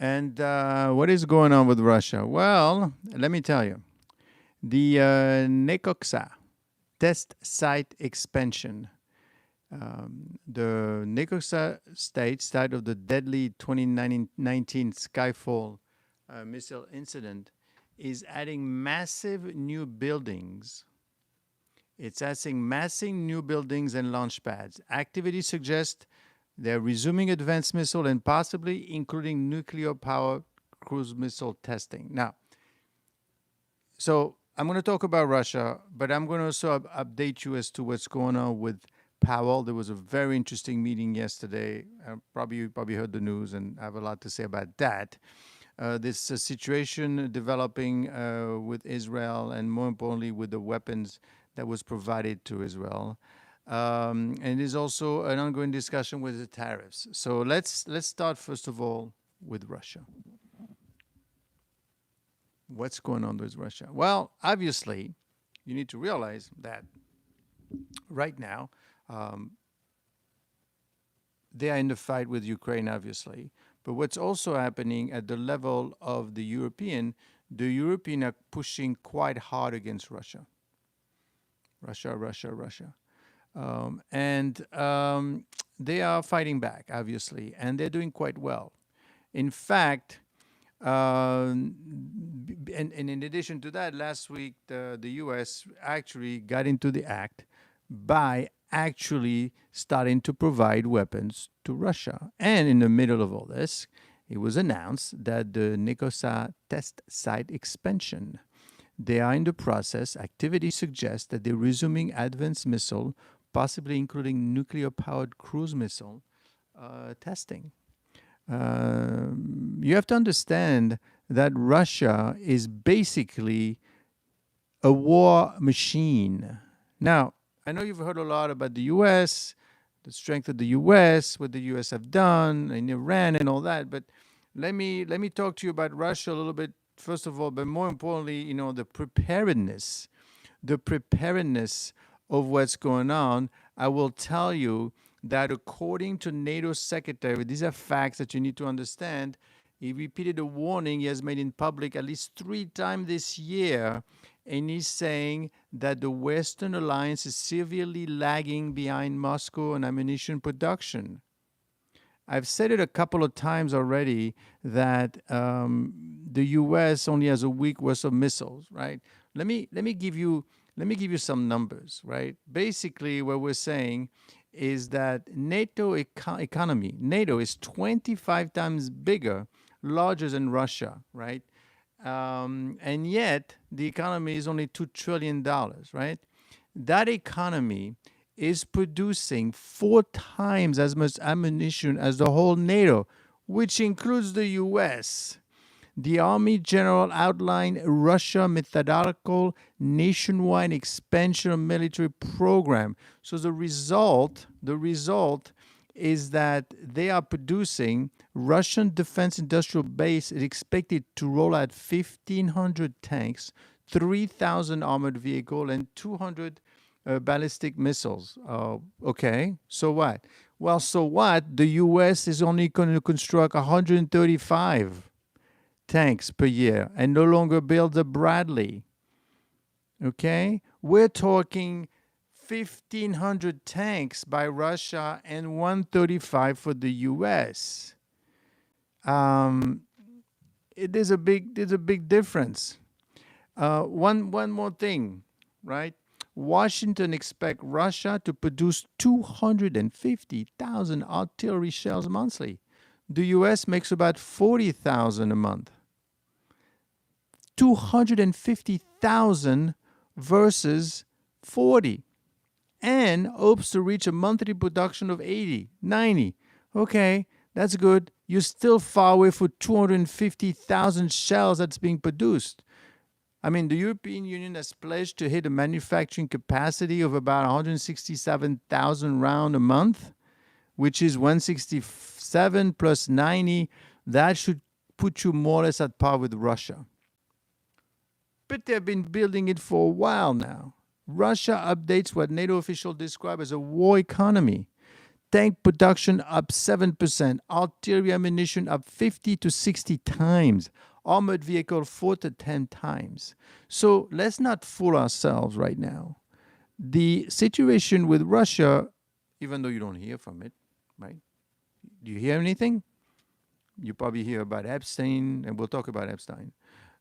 And what is going on with Russia? Well, let me tell you. The Nekoksa test site expansion. The Nekoksa site of the deadly 2019 Skyfall missile incident, is adding massive new buildings. It's adding massive new buildings and launch pads. Activity suggests they're resuming advanced missile and possibly including nuclear-powered cruise missile testing. Now, so I'm going to talk about Russia, but I'm going to also update you as to what's going on with Powell. There was a very interesting meeting yesterday. You probably heard the news, and I have a lot to say about that. This situation developing with Israel, and more importantly, with the weapons that was provided to Israel. And there's also an ongoing discussion with the tariffs. So let's start first of all with Russia. What's going on with Russia? Well, obviously, you need to realize that right now they are in the fight with Ukraine, obviously. But what's also happening at the level of the Europeans are pushing quite hard against Russia. Russia. They are fighting back, obviously, and they're doing quite well. In fact, and in addition to that, last week, the U.S. actually got into the act by actually starting to provide weapons to Russia. And in the middle of all this, it was announced that the Nekoksa test site expansion, they are in the process. Activity suggests that they're resuming advanced missile, possibly including nuclear-powered cruise missile testing. You have to understand that Russia is basically a war machine. Now, I know you've heard a lot about the U.S., the strength of the U.S., what the U.S. have done in Iran and all that, but let me talk to you about Russia a little bit, first of all, but more importantly, the preparedness of what's going on. I will tell you that according to NATO secretary, these are facts that you need to understand. He repeated a warning he has made in public at least 3 times this year, and he's saying that the Western alliance is severely lagging behind Moscow on ammunition production. I've said it a couple of times already that the U.S. only has a week worth of missiles, right? Let me give you some numbers, right? Basically, what we're saying is that NATO economy, NATO is 25 times bigger, larger than Russia, right? And yet the economy is only $2 trillion, right? That economy is producing 4 times as much ammunition as the whole NATO, which includes the U.S. The Army General outlined Russia methodical nationwide expansion of military program. So the result is that they are producing. Russian defense industrial base is expected to roll out 1,500 tanks, 3,000 armored vehicles, and 200 ballistic missiles. Okay, so what? Well, so what? The U.S. is only going to construct 135 tanks per year and no longer build the Bradley. Okay? We're talking 1,500 tanks by Russia and 135 for the U.S. There's a big difference. One more thing, right? Washington expects Russia to produce 250,000 artillery shells monthly. The U.S. makes about 40,000 a month. 250,000 versus 40, and hopes to reach a monthly production of 80, 90. Okay, that's good. You're still far away from 250,000 shells that's being produced. I mean, the European Union has pledged to hit a manufacturing capacity of about 167,000 rounds a month, which is 167 plus 90. That should put you more or less at par with Russia. But they've been building it for a while now. Russia updates what NATO officials describe as a war economy. tank production up 7%, artillery ammunition up 50 to 60 times, armored vehicle 4 to 10 times. So let's not fool ourselves right now. The situation with Russia, even though you don't hear from it, right? Do you hear anything? You probably hear about Epstein, and we'll talk about Epstein.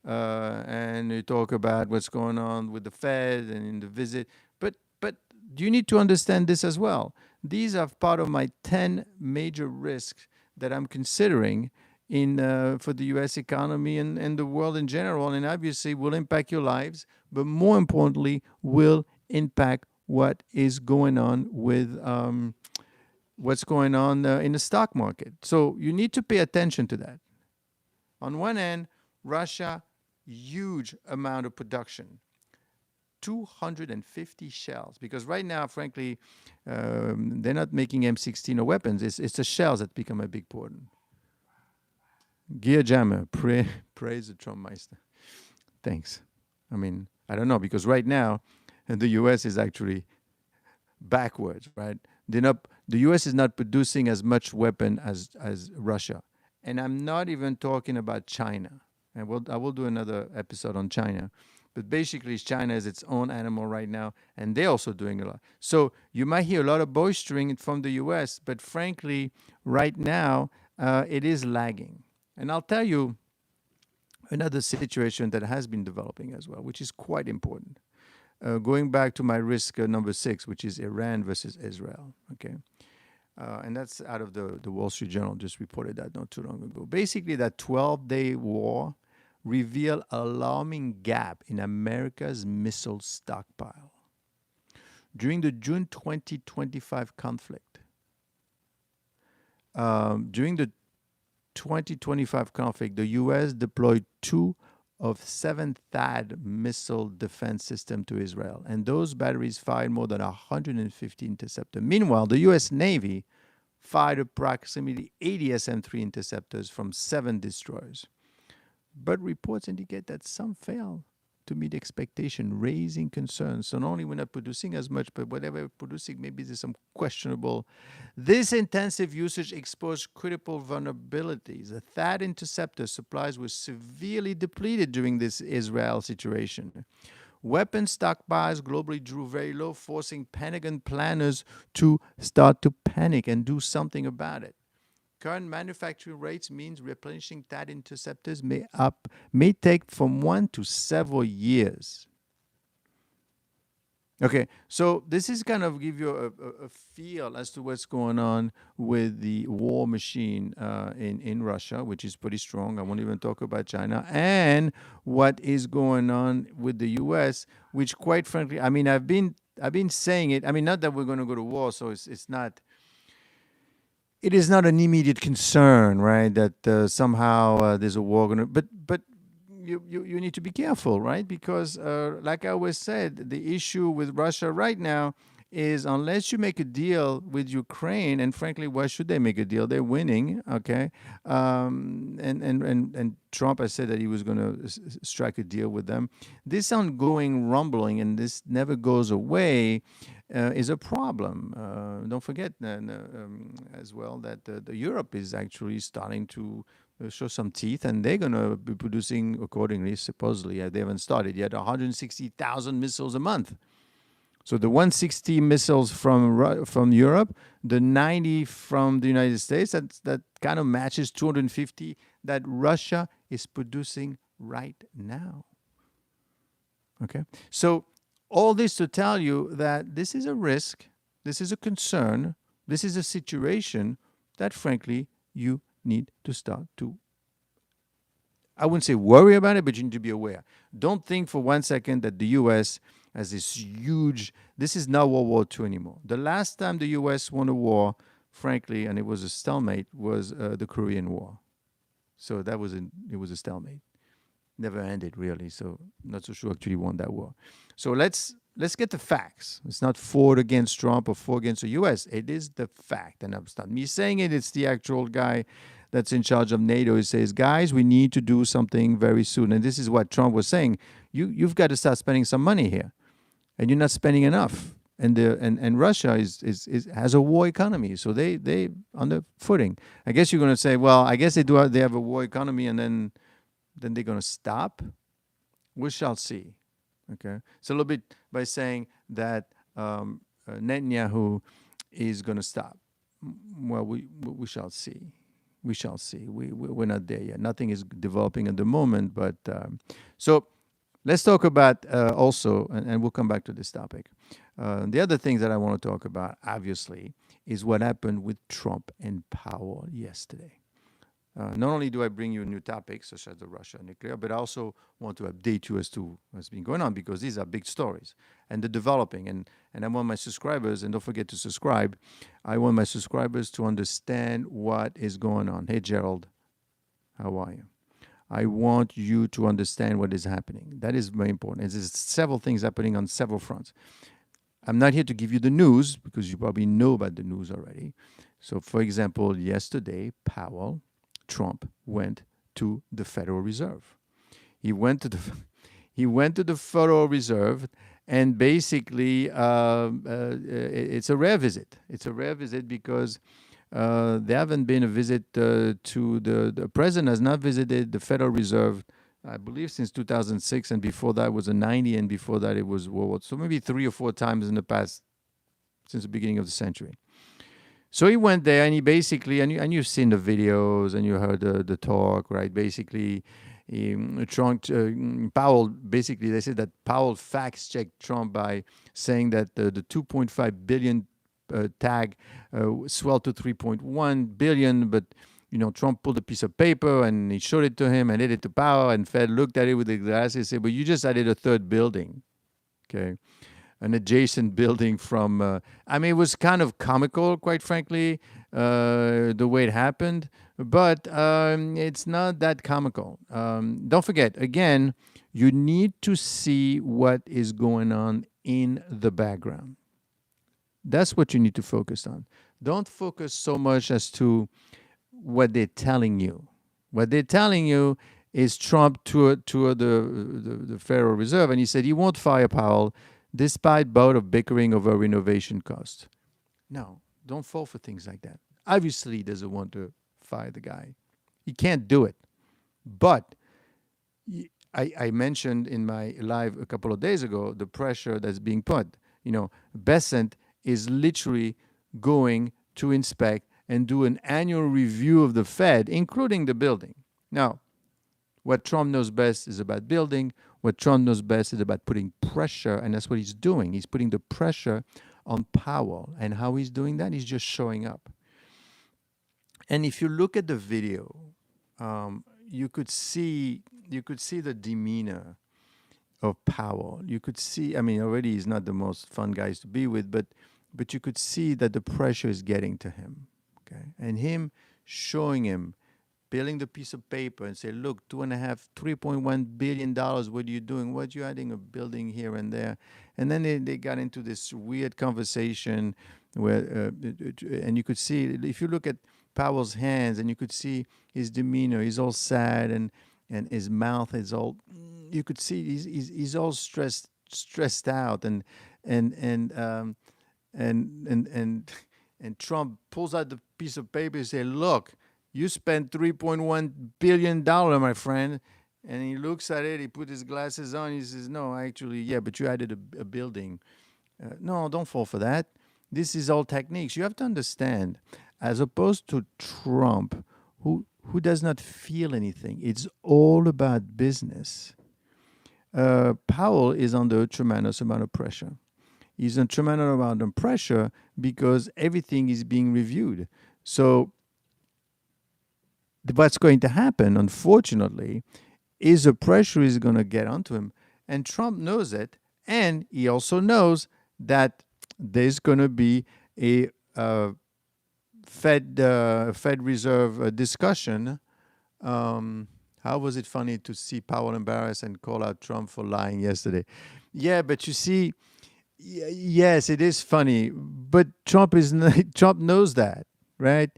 And you talk about what's going on with the Fed and in the visit. But you need to understand this as well. These are part of my 10 major risks that I'm considering in for the U.S. economy and the world in general, and obviously will impact your lives, but more importantly, will impact what is going on with what's going on in the stock market. So you need to pay attention to that. On one hand, Russia, huge amount of production. 250 shells, because right now, frankly, they're not making M16 or weapons. It's the shells that become a big problem. Gear jammer, praise the Trump Meister. Thanks. I mean, I don't know, because right now, the U.S. is actually backwards, right? The U.S. is not producing as much weapon as Russia. And I'm not even talking about China. And I will do another episode on China. But basically, China is its own animal right now, and they're also doing a lot. So you might hear a lot of boastering from the U.S., but frankly, right now, it is lagging. And I'll tell you another situation that has been developing as well, which is quite important. Going back to my risk number 6, which is Iran versus Israel, okay? And that's out of the Wall Street Journal, just reported that not too long ago. Basically, that 12-day war revealed alarming gap in America's missile stockpile. During the June 2025 conflict, the U.S. deployed 2 of 7 THAAD missile defense systems to Israel, and those batteries fired more than 150 interceptors. Meanwhile, the U.S. Navy fired approximately 80 SM-3 interceptors from 7 destroyers. But reports indicate that some failed to meet expectation, raising concerns. So not only we're not producing as much, but whatever we're producing, maybe there's some questionable. This intensive usage exposed critical vulnerabilities. The THAAD interceptor supplies were severely depleted during this Israel situation. Weapon stockpiles globally drew very low, forcing Pentagon planners to start to panic and do something about it. Current manufacturing rates means replenishing THAAD interceptors may take from 1 to several years. Okay, so this is kind of give you a feel as to what's going on with the war machine in Russia, which is pretty strong. I won't even talk about China, and what is going on with the U.S., which, quite frankly, I mean, I've been saying it. I mean, not that we're going to go to war, so it's not. It is not an immediate concern, right? That somehow there's a war going to. But you need to be careful, right? Because like I always said, the issue with Russia right now is unless you make a deal with Ukraine, and frankly, why should they make a deal? They're winning, okay? And Trump has said that he was going to strike a deal with them. This ongoing rumbling, and this never goes away, is a problem. Don't forget as well that Europe is actually starting to show some teeth, and they're going to be producing accordingly, supposedly. They haven't started yet, 160,000 missiles a month. So the 160 missiles from Europe, the 90 from the United States, that kind of matches 250 that Russia is producing right now. Okay? So all this to tell you that this is a risk, this is a concern, this is a situation that, frankly, you need to start to, I wouldn't say worry about it, but you need to be aware. Don't think for 1 second that the U.S. has this huge, this is not World War II anymore. The last time the U.S. won a war, frankly, and it was a stalemate, was the Korean War. So it was a stalemate. Never ended, really, so not so sure actually won that war. So let's get the facts. It's not Ford against Trump or Ford against the U.S. It is the fact, and it's not me saying it. It's the actual guy that's in charge of NATO. He says, guys, we need to do something very soon. And this is what Trump was saying. You've got to start spending some money here, and you're not spending enough. and Russia is has a war economy, so they on the footing. I guess you're going to say, well, I guess they have a war economy, and then they're going to stop. We shall see. Okay, it's a little bit by saying that Netanyahu is going to stop. Well, we shall see. We shall see. We're not there yet. Nothing is developing at the moment, but so let's talk about also, and we'll come back to this topic. The other thing that I want to talk about, obviously, is what happened with Trump and Powell yesterday. Not only do I bring you new topics, such as the Russia nuclear, but I also want to update you as to what's been going on, because these are big stories and they're developing. And I want my subscribers, and don't forget to subscribe, I want my subscribers to understand what is going on. Hey, Gerald, how are you? I want you to understand what is happening. That is very important. There's several things happening on several fronts. I'm not here to give you the news, because you probably know about the news already. So, for example, yesterday, Trump went to the Federal Reserve. He went to the Federal Reserve, and basically, it's a rare visit. It's a rare visit because there haven't been a visit to the president has not visited the Federal Reserve, I believe, since 2006, and before that was a 90, and before that it was World War. So maybe 3 or 4 times in the past since the beginning of the century. So he went there, and he basically, and you've seen the videos, and you heard the talk, right? Basically, Powell, basically, they said that Powell fact-checked Trump by saying that the 2.5 billion tag swelled to 3.1 billion, but Trump pulled a piece of paper and he showed it to him and did it to Powell, and Fed looked at it with the glasses and said, "But you just added a third building, okay?" An adjacent building from, it was kind of comical, quite frankly, the way it happened, but it's not that comical. Don't forget, again, you need to see what is going on in the background. That's what you need to focus on. Don't focus so much as to what they're telling you. What they're telling you is Trump toured the Federal Reserve, and he said he won't fire Powell despite bout of bickering over renovation costs. No, don't fall for things like that. Obviously, he doesn't want to fire the guy. He can't do it. But I mentioned in my live a couple of days ago the pressure that's being put. Besant is literally going to inspect and do an annual review of the Fed, including the building. Now, what Trump knows best is about building. What Trump knows best is about putting pressure, and that's what he's doing. He's putting the pressure on Powell. And how he's doing that? He's just showing up. And if you look at the video, you could see the demeanor of Powell. You could see, already he's not the most fun guys to be with, but you could see that the pressure is getting to him. Okay, and him showing him, peeling the piece of paper and say, "Look, $3.1 billion. What are you doing? What you adding a building here and there?" And then they got into this weird conversation where, and you could see, if you look at Powell's hands, and you could see his demeanor, he's all sad, and his mouth is all, you could see he's all stressed out, and Trump pulls out the piece of paper and says, "Look, you spent $3.1 billion, my friend." And he looks at it, he put his glasses on, he says, "No, actually, yeah, but you added a building." No, don't fall for that. This is all techniques. You have to understand, as opposed to Trump, who does not feel anything. It's all about business. Powell is under a tremendous amount of pressure. He's under a tremendous amount of pressure because everything is being reviewed. So what's going to happen, unfortunately, is the pressure is going to get onto him. And Trump knows it. And he also knows that there's going to be a Fed Reserve discussion. How was it funny to see Powell embarrassed and call out Trump for lying yesterday? Yeah, but you see, yes, it is funny. But Trump knows that, right?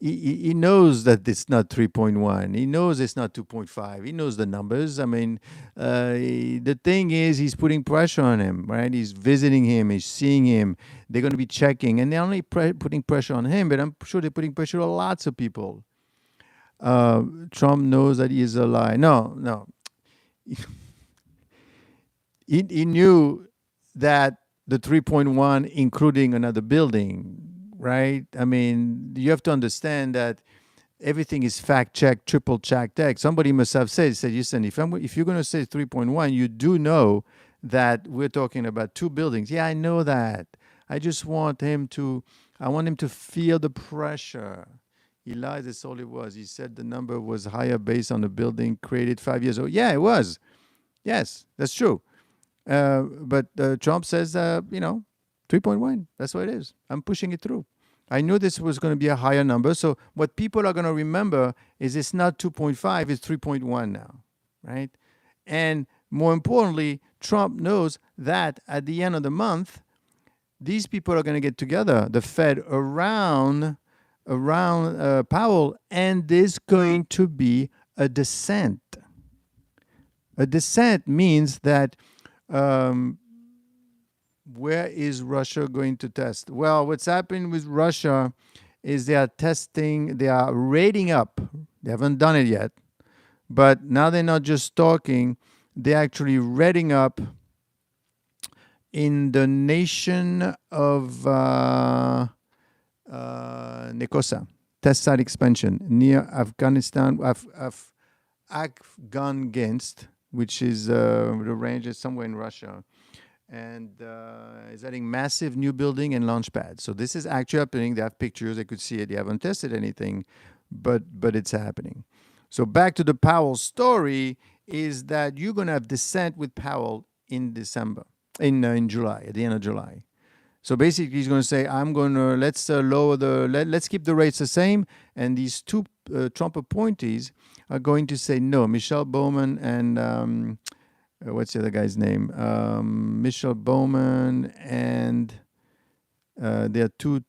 he knows that it's not 3.1. He knows it's not 2.5. He knows the numbers. I mean, the thing is, he's putting pressure on him, right? He's visiting him, he's seeing him. They're going to be checking, and they're only putting pressure on him, but I'm sure they're putting pressure on lots of people. Trump knows that he is a lie. No, no. He knew that the 3.1, including another building, right? I mean, you have to understand that everything is fact checked, triple checked. Somebody must have said, listen, if you're going to say 3.1, you do know that we're talking about two buildings. Yeah, I know that. I just want him to, I want him to feel the pressure. He lied, that's all it was. He said the number was higher based on the building created 5 years ago. Yeah, it was. Yes, that's true. But Trump says, 3.1. That's what it is. I'm pushing it through. I knew this was going to be a higher number. So what people are going to remember is it's not 2.5, it's 3.1 now, right? And more importantly, Trump knows that at the end of the month, these people are going to get together, the Fed around Powell, and there's going to be a dissent. A dissent means that where is Russia going to test? Well, what's happening with Russia is they are rating up. They haven't done it yet, but now they're not just talking, they're actually rating up in the nation of Nicosia, test site expansion near Afghanistan, Afghanginsk, which is the range is somewhere in Russia, and is adding massive new building and launch pads. So this is actually happening. They have pictures. They could see it. They haven't tested anything, but it's happening. So back to the Powell story is that you're going to have dissent with Powell in December, in July, at the end of July. So basically, he's going to say, "I'm going to let's keep the rates the same," and these two Trump appointees are going to say no. Michelle Bowman and what's the other guy's name? Michelle Bowman and there are two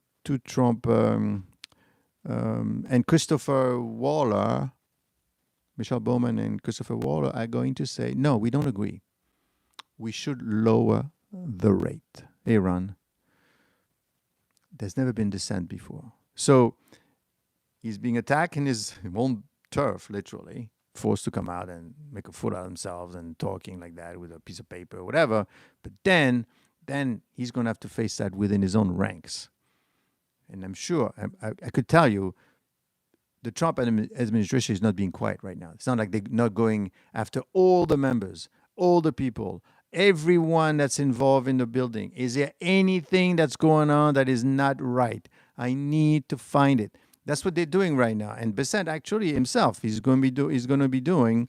Trump and Christopher Waller. Michelle Bowman and Christopher Waller are going to say no. We don't agree. We should lower the rate. Hey, Ron. There's never been dissent before. So he's being attacked in his own turf, literally, forced to come out and make a fool out of himself and talking like that with a piece of paper or whatever. But then he's going to have to face that within his own ranks. And I'm sure, I could tell you, the Trump administration is not being quiet right now. It's not like they're not going after all the members, all the people, everyone that's involved in the building. Is there anything that's going on that is not right? I need to find it. That's what they're doing right now. And Bessent actually himself, he's going to be doing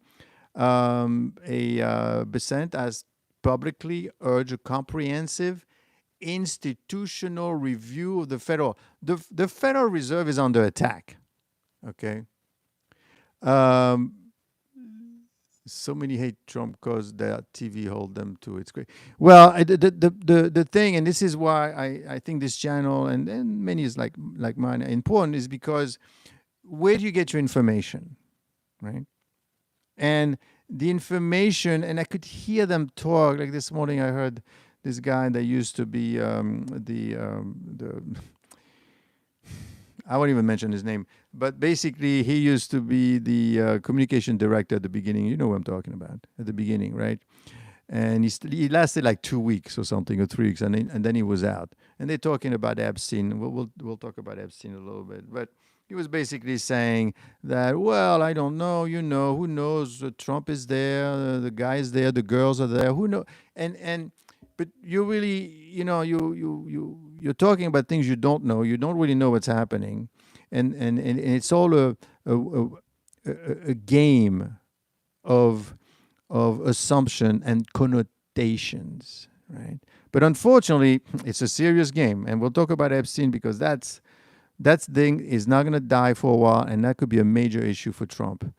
Bessent has publicly urged a comprehensive institutional review of the Federal. The Federal Reserve is under attack. Okay. So many hate Trump because their TV hold them to it's great. Well, the thing, and this is why I think this channel and many is like mine are important, is because where do you get your information, right? And the information, and I could hear them talk. Like this morning, I heard this guy that used to be I won't even mention his name, but basically he used to be the communication director at the beginning. You know what I'm talking about, at the beginning, right? And he lasted like 2 weeks or something, or 3 weeks, and then he was out. And they're talking about Epstein. We'll talk about Epstein a little bit, but he was basically saying that, well, I don't know, who knows? Trump is there, the guy is there, the girls are there, who knows? But you really, you're talking about things you don't know. You don't really know what's happening, and it's all a game of assumption and connotations, right? But unfortunately, it's a serious game, and we'll talk about Epstein because that thing is not going to die for a while, and that could be a major issue for Trump.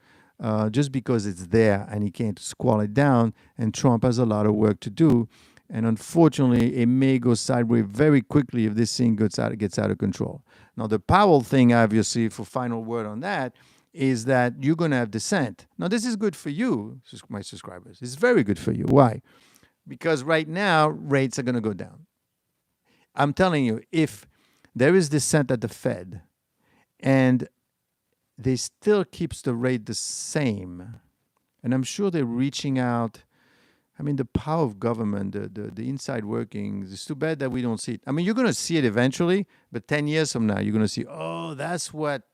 Just because it's there and he can't squall it down, and Trump has a lot of work to do. And unfortunately, it may go sideways very quickly if this thing gets out of control. Now, the Powell thing, obviously, for final word on that, is that you're going to have dissent. Now, this is good for you, my subscribers. It's very good for you. Why? Because right now, rates are going to go down. I'm telling you, if there is dissent at the Fed and they still keeps the rate the same, and I'm sure they're reaching out. I mean, the power of government, the inside workings, it's too bad that we don't see it. I mean, you're going to see it eventually, but 10 years from now, you're going to see, oh, that's what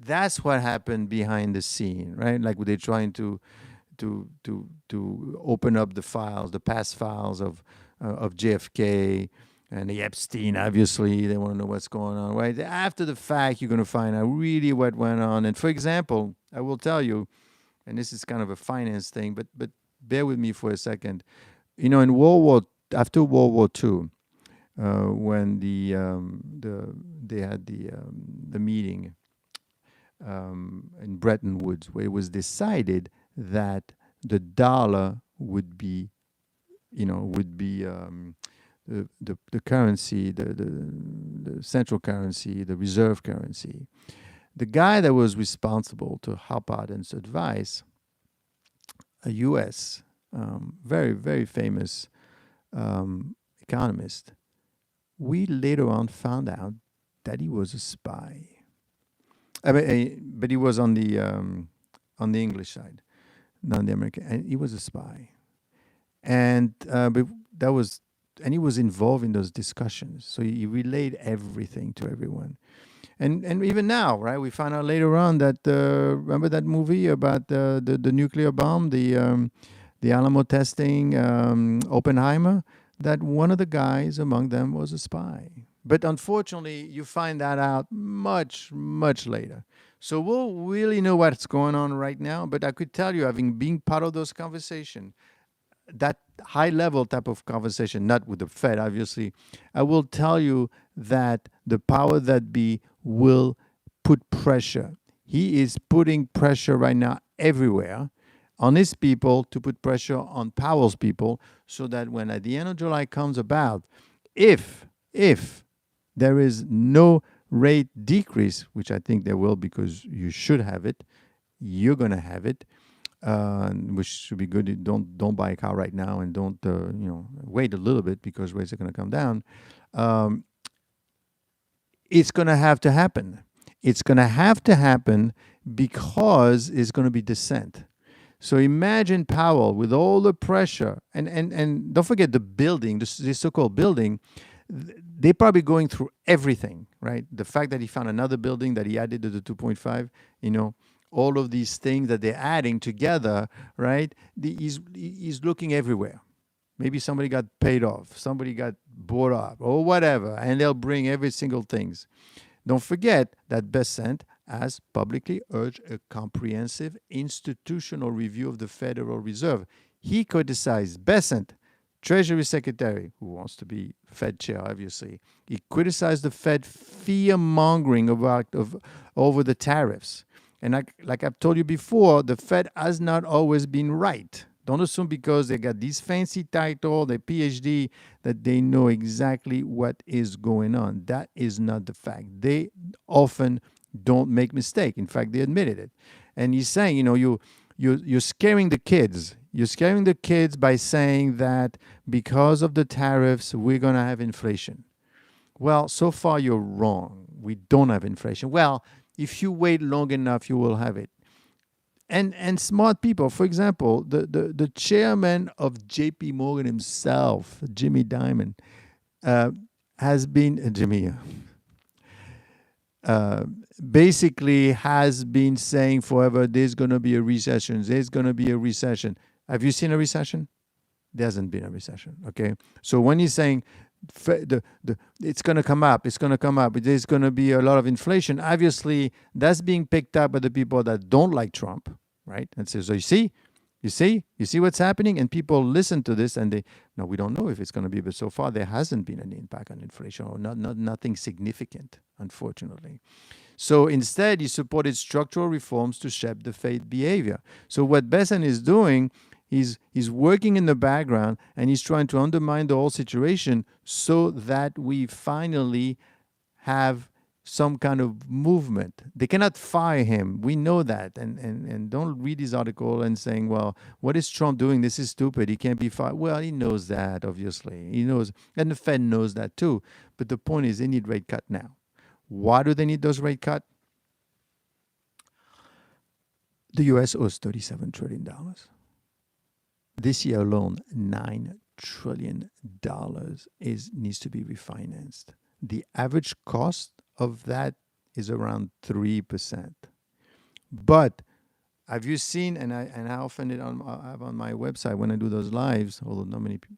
happened behind the scene, right? Like they're trying to open up the files, the past files of JFK and the Epstein. Obviously, they want to know what's going on, right? After the fact, you're going to find out really what went on. And for example, I will tell you, and this is kind of a finance thing, but bear with me for a second. You know, after World War II, when they had the meeting in Bretton Woods, where it was decided that the dollar would be, the currency, the central currency, the reserve currency. The guy that was responsible to help out and advise, a U.S. Very, very famous economist, we later on found out that he was a spy. But he was on the English side, not the American, and he was a spy. And but he was involved in those discussions. So he relayed everything to everyone. And even now, right? We found out later on that remember that movie about the nuclear bomb, the Alamo testing, Oppenheimer, that one of the guys among them was a spy. But unfortunately, you find that out much, much later. So we'll really know what's going on right now. But I could tell you, having been part of those conversations, that high level type of conversation, not with the Fed, obviously, I will tell you that the power that be will put pressure. He is putting pressure right now everywhere on his people to put pressure on Powell's people so that when at the end of July comes about, if there is no rate decrease, which I think there will because you should have it, you're going to have it, which should be good. Don't buy a car right now and don't wait a little bit because rates are going to come down. It's going to have to happen. It's going to have to happen because it's going to be dissent. So imagine Powell with all the pressure, and don't forget the building, this so-called building, they're probably going through everything, right? The fact that he found another building that he added to the 2.5, all of these things that they're adding together, right? He's looking everywhere. Maybe somebody got paid off, somebody got bought up, or whatever, and they'll bring every single things. Don't forget that Besant has publicly urged a comprehensive institutional review of the Federal Reserve. He criticized Besant, Treasury Secretary, who wants to be Fed chair, obviously. He criticized the Fed fear-mongering over the tariffs. And like I've told you before, the Fed has not always been right. Don't assume because they got these fancy titles, their PhD, that they know exactly what is going on. That is not the fact. They often don't make mistake. In fact, they admitted it. And he's saying, you're scaring the kids. You're scaring the kids by saying that because of the tariffs, we're going to have inflation. Well, so far you're wrong. We don't have inflation. Well, if you wait long enough, you will have it. And smart people, for example, the chairman of JP Morgan himself, Jimmy Dimon, basically has been saying forever, there's going to be a recession. There's going to be a recession. Have you seen a recession? There hasn't been a recession, okay? So when he's saying it's going to come up, there's going to be a lot of inflation, obviously that's being picked up by the people that don't like Trump, right? And so you see what's happening? And people listen to this and we don't know if it's going to be, but so far there hasn't been any impact on inflation or nothing significant, unfortunately. So instead, he supported structural reforms to shape the Fed behavior. So what Besant is doing, He's working in the background, and he's trying to undermine the whole situation so that we finally have some kind of movement. They cannot fire him. We know that. And don't read his article and saying, well, what is Trump doing? This is stupid. He can't be fired. Well, he knows that, obviously. He knows. And the Fed knows that too. But the point is, they need rate cut now. Why do they need those rate cut? The U.S. owes $37 trillion. This year alone, $9 trillion needs to be refinanced. The average cost of that is around 3%. But have you seen, and I often I have on my website when I do those lives, although not many people,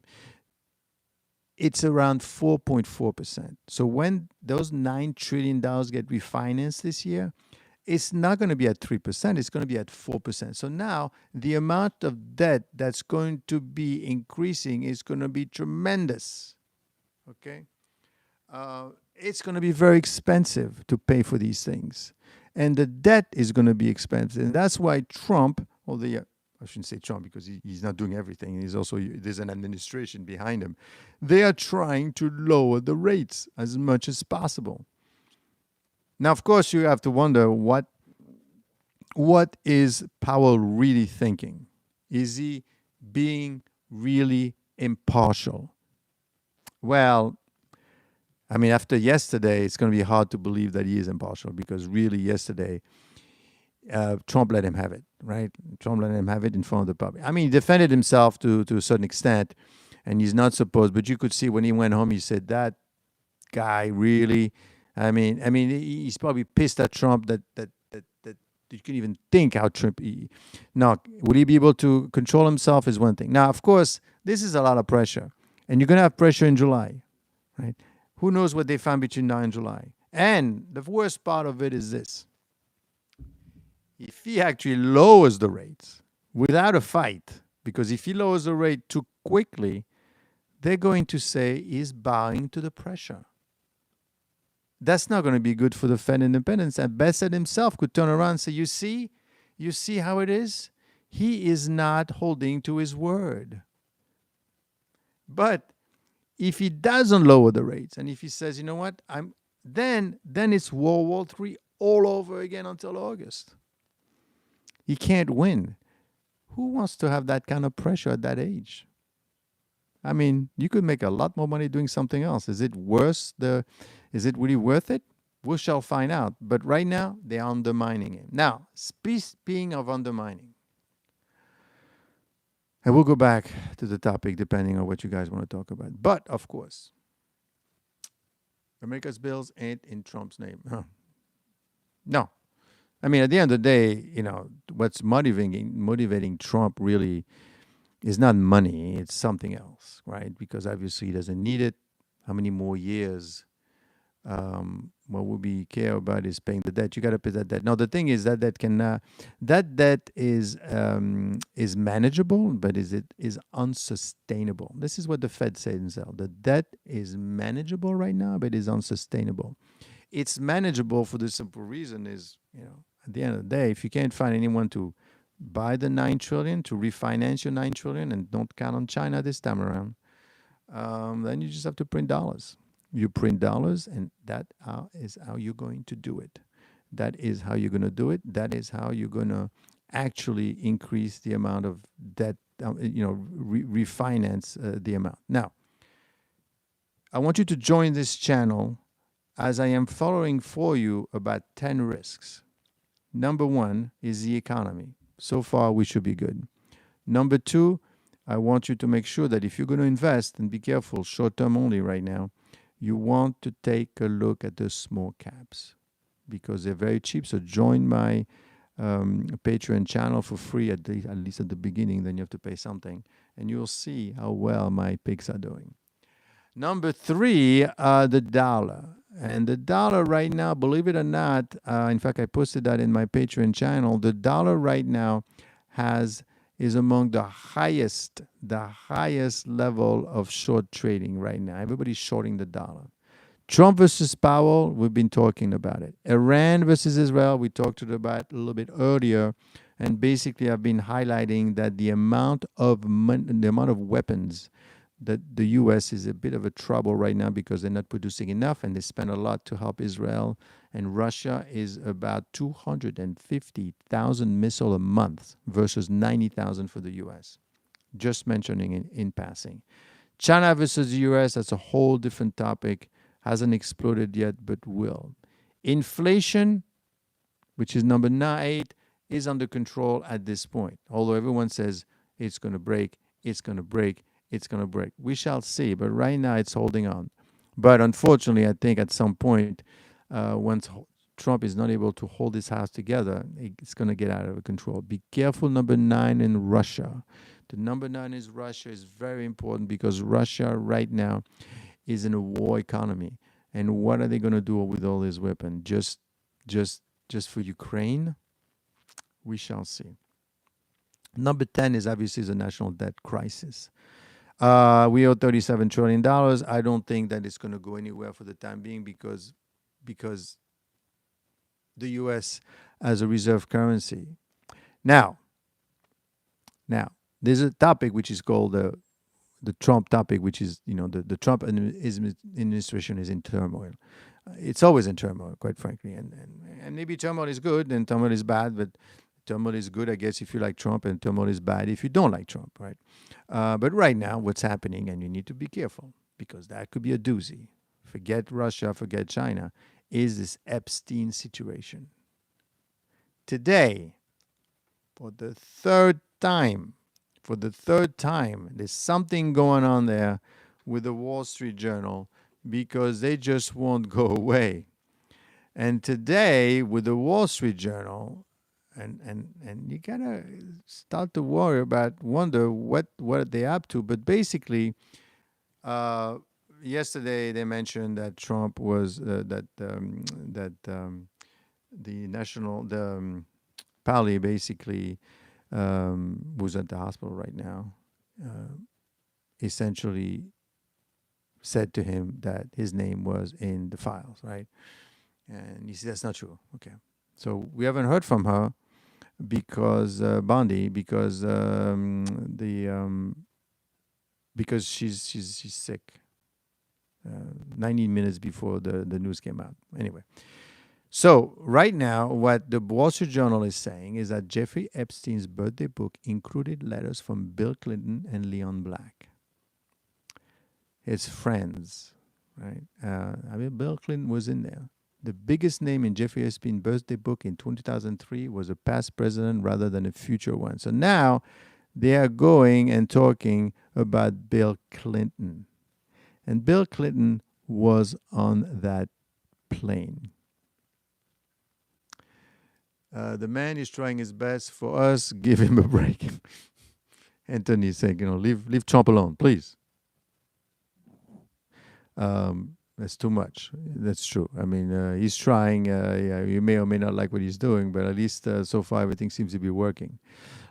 it's around 4.4%. So when those $9 trillion get refinanced this year, it's not going to be at 3%, it's going to be at 4%. So now the amount of debt that's going to be increasing is going to be tremendous. Okay? It's going to be very expensive to pay for these things. And the debt is going to be expensive. And that's why Trump, I shouldn't say Trump because he's not doing everything. There's an administration behind him. They are trying to lower the rates as much as possible. Now, of course, you have to wonder what is Powell really thinking? Is he being really impartial? Well, I mean, after yesterday, it's going to be hard to believe that he is impartial because really yesterday, Trump let him have it, right? Trump let him have it in front of the public. I mean, he defended himself to a certain extent, and he's not supposed, but you could see when he went home, he said, that guy really, I mean, he's probably pissed at Trump that you can even think how Trump. Now, will he be able to control himself is one thing. Now, of course, this is a lot of pressure, and you're going to have pressure in July, right? Who knows what they find between now and July? And the worst part of it is this: if he actually lowers the rates without a fight, because if he lowers the rate too quickly, they're going to say he's bowing to the pressure. That's not going to be good for the Fed independence. And Bassett himself could turn around and say, you see how it is? He is not holding to his word. But if he doesn't lower the rates, and if he says, you know what, then it's World War III all over again until August. He can't win. Who wants to have that kind of pressure at that age? I mean, you could make a lot more money doing something else. Is it really worth it? We shall find out. But right now, they are undermining him. Now, speaking of undermining, and we'll go back to the topic depending on what you guys want to talk about. But, of course, America's bills ain't in Trump's name. Huh. No. I mean, at the end of the day, what's motivating Trump really is not money. It's something else, right? Because obviously he doesn't need it. How many more years? What we care about is paying the debt. You got to pay that debt. Now the thing is that debt is manageable, but is unsustainable. This is what the Fed said themselves. The debt is manageable right now, but is unsustainable. It's manageable for the simple reason is, at the end of the day, if you can't find anyone to buy the $9 trillion, to refinance your $9 trillion, and don't count on China this time around, then you just have to print dollars. You print dollars, and that is how you're going to do it. That is how you're going to do it. That is how you're going to actually increase the amount of debt, refinance the amount. Now, I want you to join this channel as I am following for you about 10 risks. Number one is the economy. So far, we should be good. Number two, I want you to make sure that if you're going to invest, and be careful, short-term only right now, you want to take a look at the small caps because they're very cheap. So join my Patreon channel for free, at least at the beginning. Then you have to pay something, and you'll see how well my picks are doing. Number three, the dollar. And the dollar right now, believe it or not, in fact, I posted that in my Patreon channel. The dollar right now is among the highest level of short trading right now. Everybody's shorting the dollar. Trump versus Powell, we've been talking about it. Iran versus Israel, we talked about a little bit earlier. And basically, I've been highlighting that the amount of the amount of weapons that the U.S. is a bit of a trouble right now because they're not producing enough, and they spend a lot to help Israel. And Russia is about 250,000 missiles a month versus 90,000 for the U.S. Just mentioning in passing. China versus the US, that's a whole different topic. Hasn't exploded yet, but will. Inflation, which is number 8, is under control at this point. Although everyone says it's going to break, it's going to break, it's going to break. We shall see, but right now it's holding on. But unfortunately, I think at some point, once Trump is not able to hold his house together, it's going to get out of control. Be careful, number 9, in Russia. The number 9 is Russia is very important because Russia right now is in a war economy. And what are they going to do with all these weapons? Just for Ukraine? We shall see. Number 10 is obviously the national debt crisis. We owe $37 trillion. I don't think that it's going to go anywhere for the time being because the U.S. has a reserve currency. Now, there's a topic which is called the Trump topic, which is, the Trump administration is in turmoil. It's always in turmoil, quite frankly. And maybe turmoil is good and turmoil is bad, but turmoil is good, I guess, if you like Trump, and turmoil is bad if you don't like Trump, right? But right now, what's happening, and you need to be careful because that could be a doozy. Forget Russia, forget China, is this Epstein situation. Today, for the third time, there's something going on there with the Wall Street Journal because they just won't go away. And today, with the Wall Street Journal, and you gotta start to wonder what are they up to. But basically, yesterday they mentioned that Trump was the Pally basically. Who's at the hospital right now, essentially said to him that his name was in the files, right? And he said, that's not true. Okay. So we haven't heard from her because, Bondi, because she's sick. 90 minutes before the news came out. Anyway. So right now, what the Wall Street Journal is saying is that Jeffrey Epstein's birthday book included letters from Bill Clinton and Leon Black, his friends, right? Bill Clinton was in there. The biggest name in Jeffrey Epstein's birthday book in 2003 was a past president rather than a future one. So now they are going and talking about Bill Clinton. And Bill Clinton was on that plane. The man is trying his best for us. Give him a break. Anthony is saying, leave Trump alone, please. That's too much. That's true. I mean, he's trying. You may or may not like what he's doing, but at least so far everything seems to be working.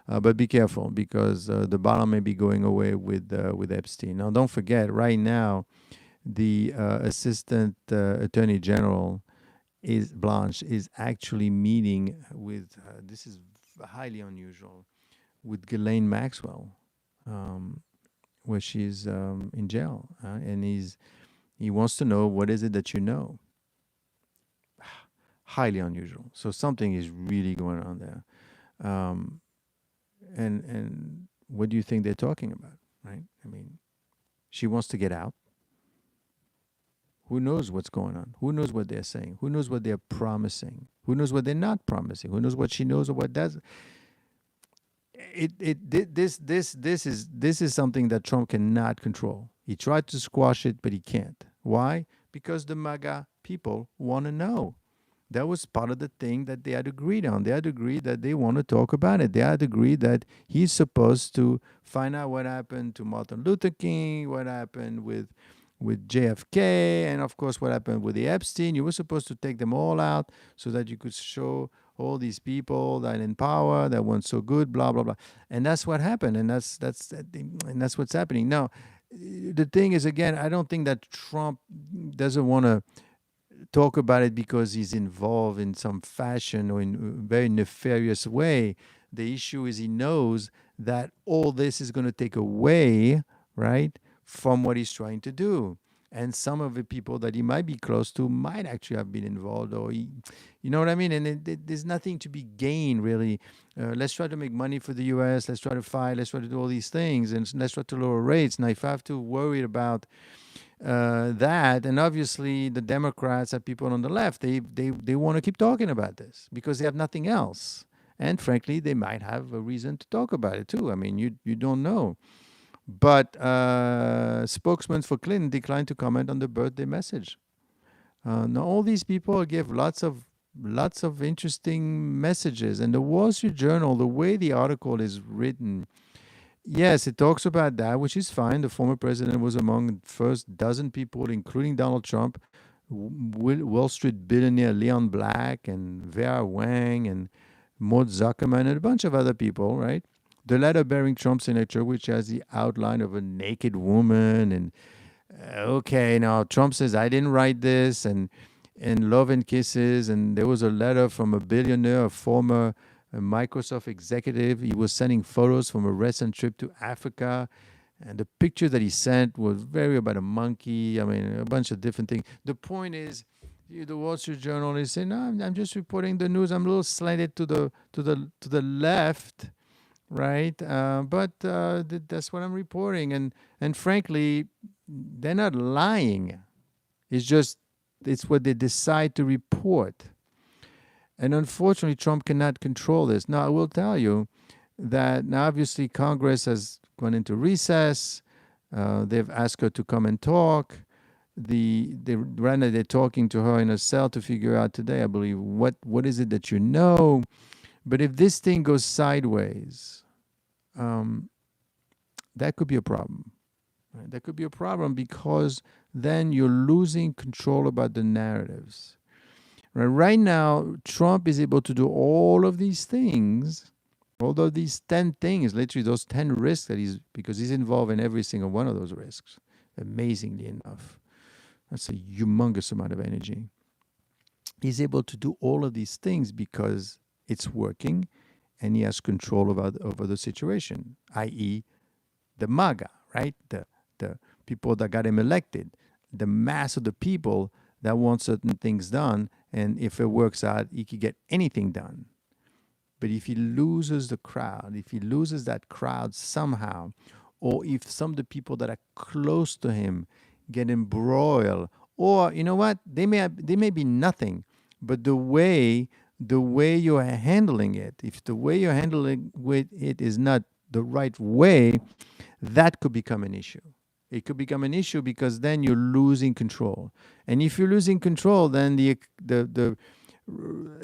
But be careful because the bottom may be going away with Epstein. Now, don't forget, right now, the Assistant Attorney General Blanche is actually meeting with, this is highly unusual, with Ghislaine Maxwell, where she's in jail. And he wants to know, what is it that you know? Highly unusual. So something is really going on there. And what do you think they're talking about, right? I mean, she wants to get out. Who knows what's going on? Who knows what they're saying? Who knows what they're promising? Who knows what they're not promising? Who knows what she knows or what doesn't? This is something that Trump cannot control. He tried to squash it, but he can't. Why? Because the MAGA people want to know. That was part of the thing that they had agreed on. They had agreed that they want to talk about it. They had agreed that he's supposed to find out what happened to Martin Luther King, what happened with JFK, and of course what happened with the Epstein. You were supposed to take them all out so that you could show all these people that in power that weren't so good, blah blah blah. And that's what happened, and that's what's happening now. The thing is, again, I don't think that Trump doesn't want to talk about it because he's involved in some fashion or in a very nefarious way. The issue is he knows that all this is going to take away, right, from what he's trying to do. And some of the people that he might be close to might actually have been involved, or you know what I mean? And there's nothing to be gained, really. Let's try to make money for the U.S. Let's try to fight. Let's try to do all these things, and let's try to lower rates. Now, if I have to worry about that, and obviously the Democrats and people on the left, they want to keep talking about this because they have nothing else. And frankly, they might have a reason to talk about it too. I mean, you don't know. But spokesman for Clinton declined to comment on the birthday message. Now, all these people give lots of interesting messages, and the Wall Street Journal, the way the article is written, yes, it talks about that, which is fine. The former president was among the first dozen people, including Donald Trump, Wall Street billionaire Leon Black, and Vera Wang, and Maud Zuckerman, and a bunch of other people, right? The letter bearing Trump's signature, which has the outline of a naked woman, and okay, now Trump says I didn't write this, and love and kisses, and there was a letter from a billionaire, a former Microsoft executive. He was sending photos from a recent trip to Africa, and the picture that he sent was very about a monkey. I mean, a bunch of different things. The point is, the Wall Street Journal is saying, "No, I'm just reporting the news. I'm a little slanted to the left." Right, but that's what I'm reporting, and frankly, they're not lying. It's what they decide to report, and unfortunately, Trump cannot control this. Now, I will tell you that now obviously Congress has gone into recess. They've asked her to come and talk. Right now they're talking to her in a cell to figure out today, I believe, what is it that you know. But if this thing goes sideways, that could be a problem. Right? That could be a problem because then you're losing control about the narratives. Right now, Trump is able to do all of these things, all of these 10 things, literally those 10 risks because he's involved in every single one of those risks, amazingly enough. That's a humongous amount of energy. He's able to do all of these things because it's working, and he has control over the situation, i.e., the MAGA, right? The people that got him elected, the mass of the people that want certain things done, and if it works out, he could get anything done. But if he loses the crowd, if he loses that crowd somehow, or if some of the people that are close to him get embroiled, or you know what, they may be nothing, but the way you are handling it, if the way you're handling with it is not the right way, that could become an issue. It could become an issue because then you're losing control. And if you're losing control, then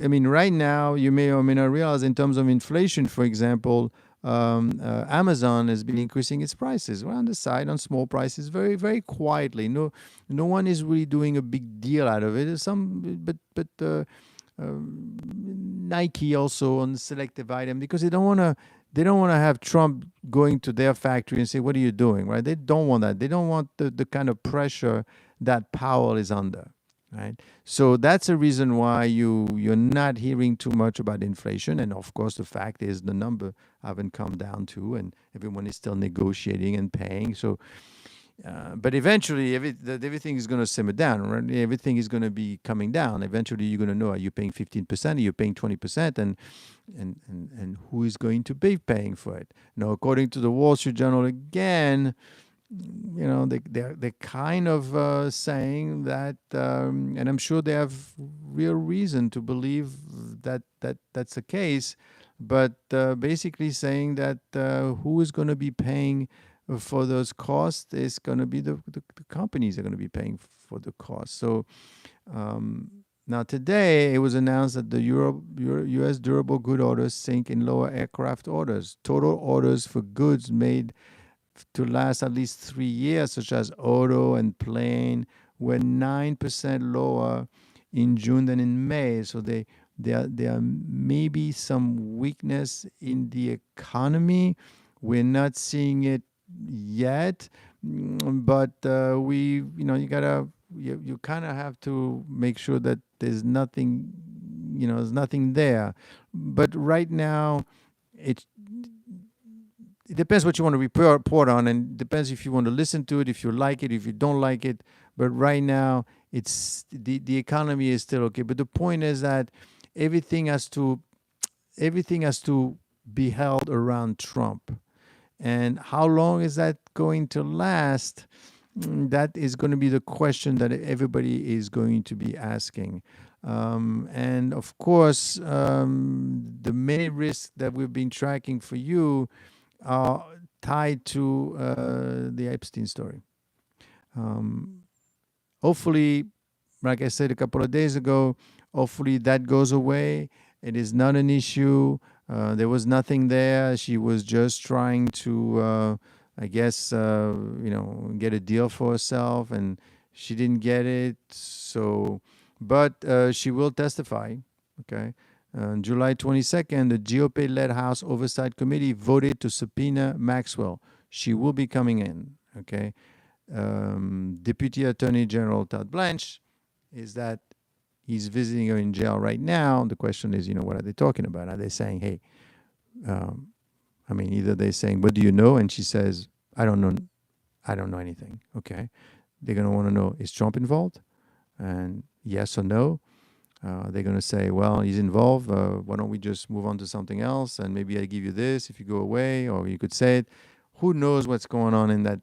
I mean, right now, you may or may not realize in terms of inflation, for example, Amazon has been increasing its prices. Well, on the side, on small prices, very, very quietly. No one is really doing a big deal out of it. Nike also on selective item because they don't want to have Trump going to their factory and say, what are you doing, right? They don't want that. They don't want the kind of pressure that Powell is under, right? So that's a reason why you're not hearing too much about inflation. And of course, the fact is the number haven't come down too, and everyone is still negotiating and paying. So but eventually, everything is going to simmer down. Right? Everything is going to be coming down. Eventually, you're going to know: are you paying 15%? Are you paying 20%? And who is going to be paying for it? Now, according to the Wall Street Journal, again, they're kind of saying that, and I'm sure they have real reason to believe that that's the case. But basically saying that who is going to be paying for those costs is going to be the companies are going to be paying for the cost. So now today it was announced that the U.S. durable good orders sink in lower aircraft orders. Total orders for goods made to last at least 3 years, such as auto and plane, were 9% lower in June than in May. So there may be some weakness in the economy. We're not seeing it yet, but you kind of have to make sure that there's nothing there. But right now, it it depends what you want to report on, and depends if you want to listen to it, if you like it, if you don't like it. But right now, it's the economy is still okay. But the point is that everything has to everything has to be held around Trump. And how long is that going to last? That is going to be the question that everybody is going to be asking. And of course, the many risks that we've been tracking for you are tied to the Epstein story. Um, Hopefully, like I said a couple of days ago, hopefully that goes away. It is not an issue. There was nothing there. She was just trying to, I guess, get a deal for herself, and she didn't get it. So, but she will testify. Okay. On July 22nd, the GOP-led House Oversight Committee voted to subpoena Maxwell. She will be coming in. Okay. Deputy Attorney General Todd Blanche is that he's visiting her in jail right now. The question is, what are they talking about? Are they saying, hey, either they're saying, what do you know? And she says, I don't know. I don't know anything. Okay. They're going to want to know, is Trump involved? And yes or no. They're going to say, well, he's involved. Why don't we just move on to something else? And maybe I give you this if you go away, or you could say it. Who knows what's going on in that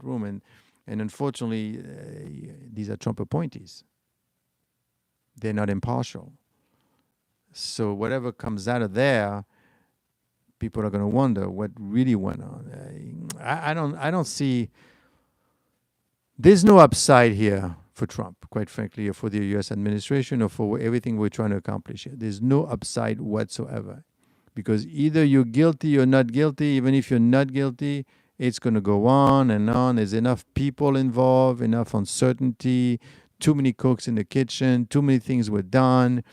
room? And unfortunately, these are Trump appointees. They're not impartial. So whatever comes out of there, people are going to wonder what really went on. I don't see. There's no upside here for Trump, quite frankly, or for the U.S. administration, or for everything we're trying to accomplish here. There's no upside whatsoever, because either you're guilty or not guilty. Even if you're not guilty, it's going to go on and on. There's enough people involved, enough uncertainty, too many cooks in the kitchen, too many things were done,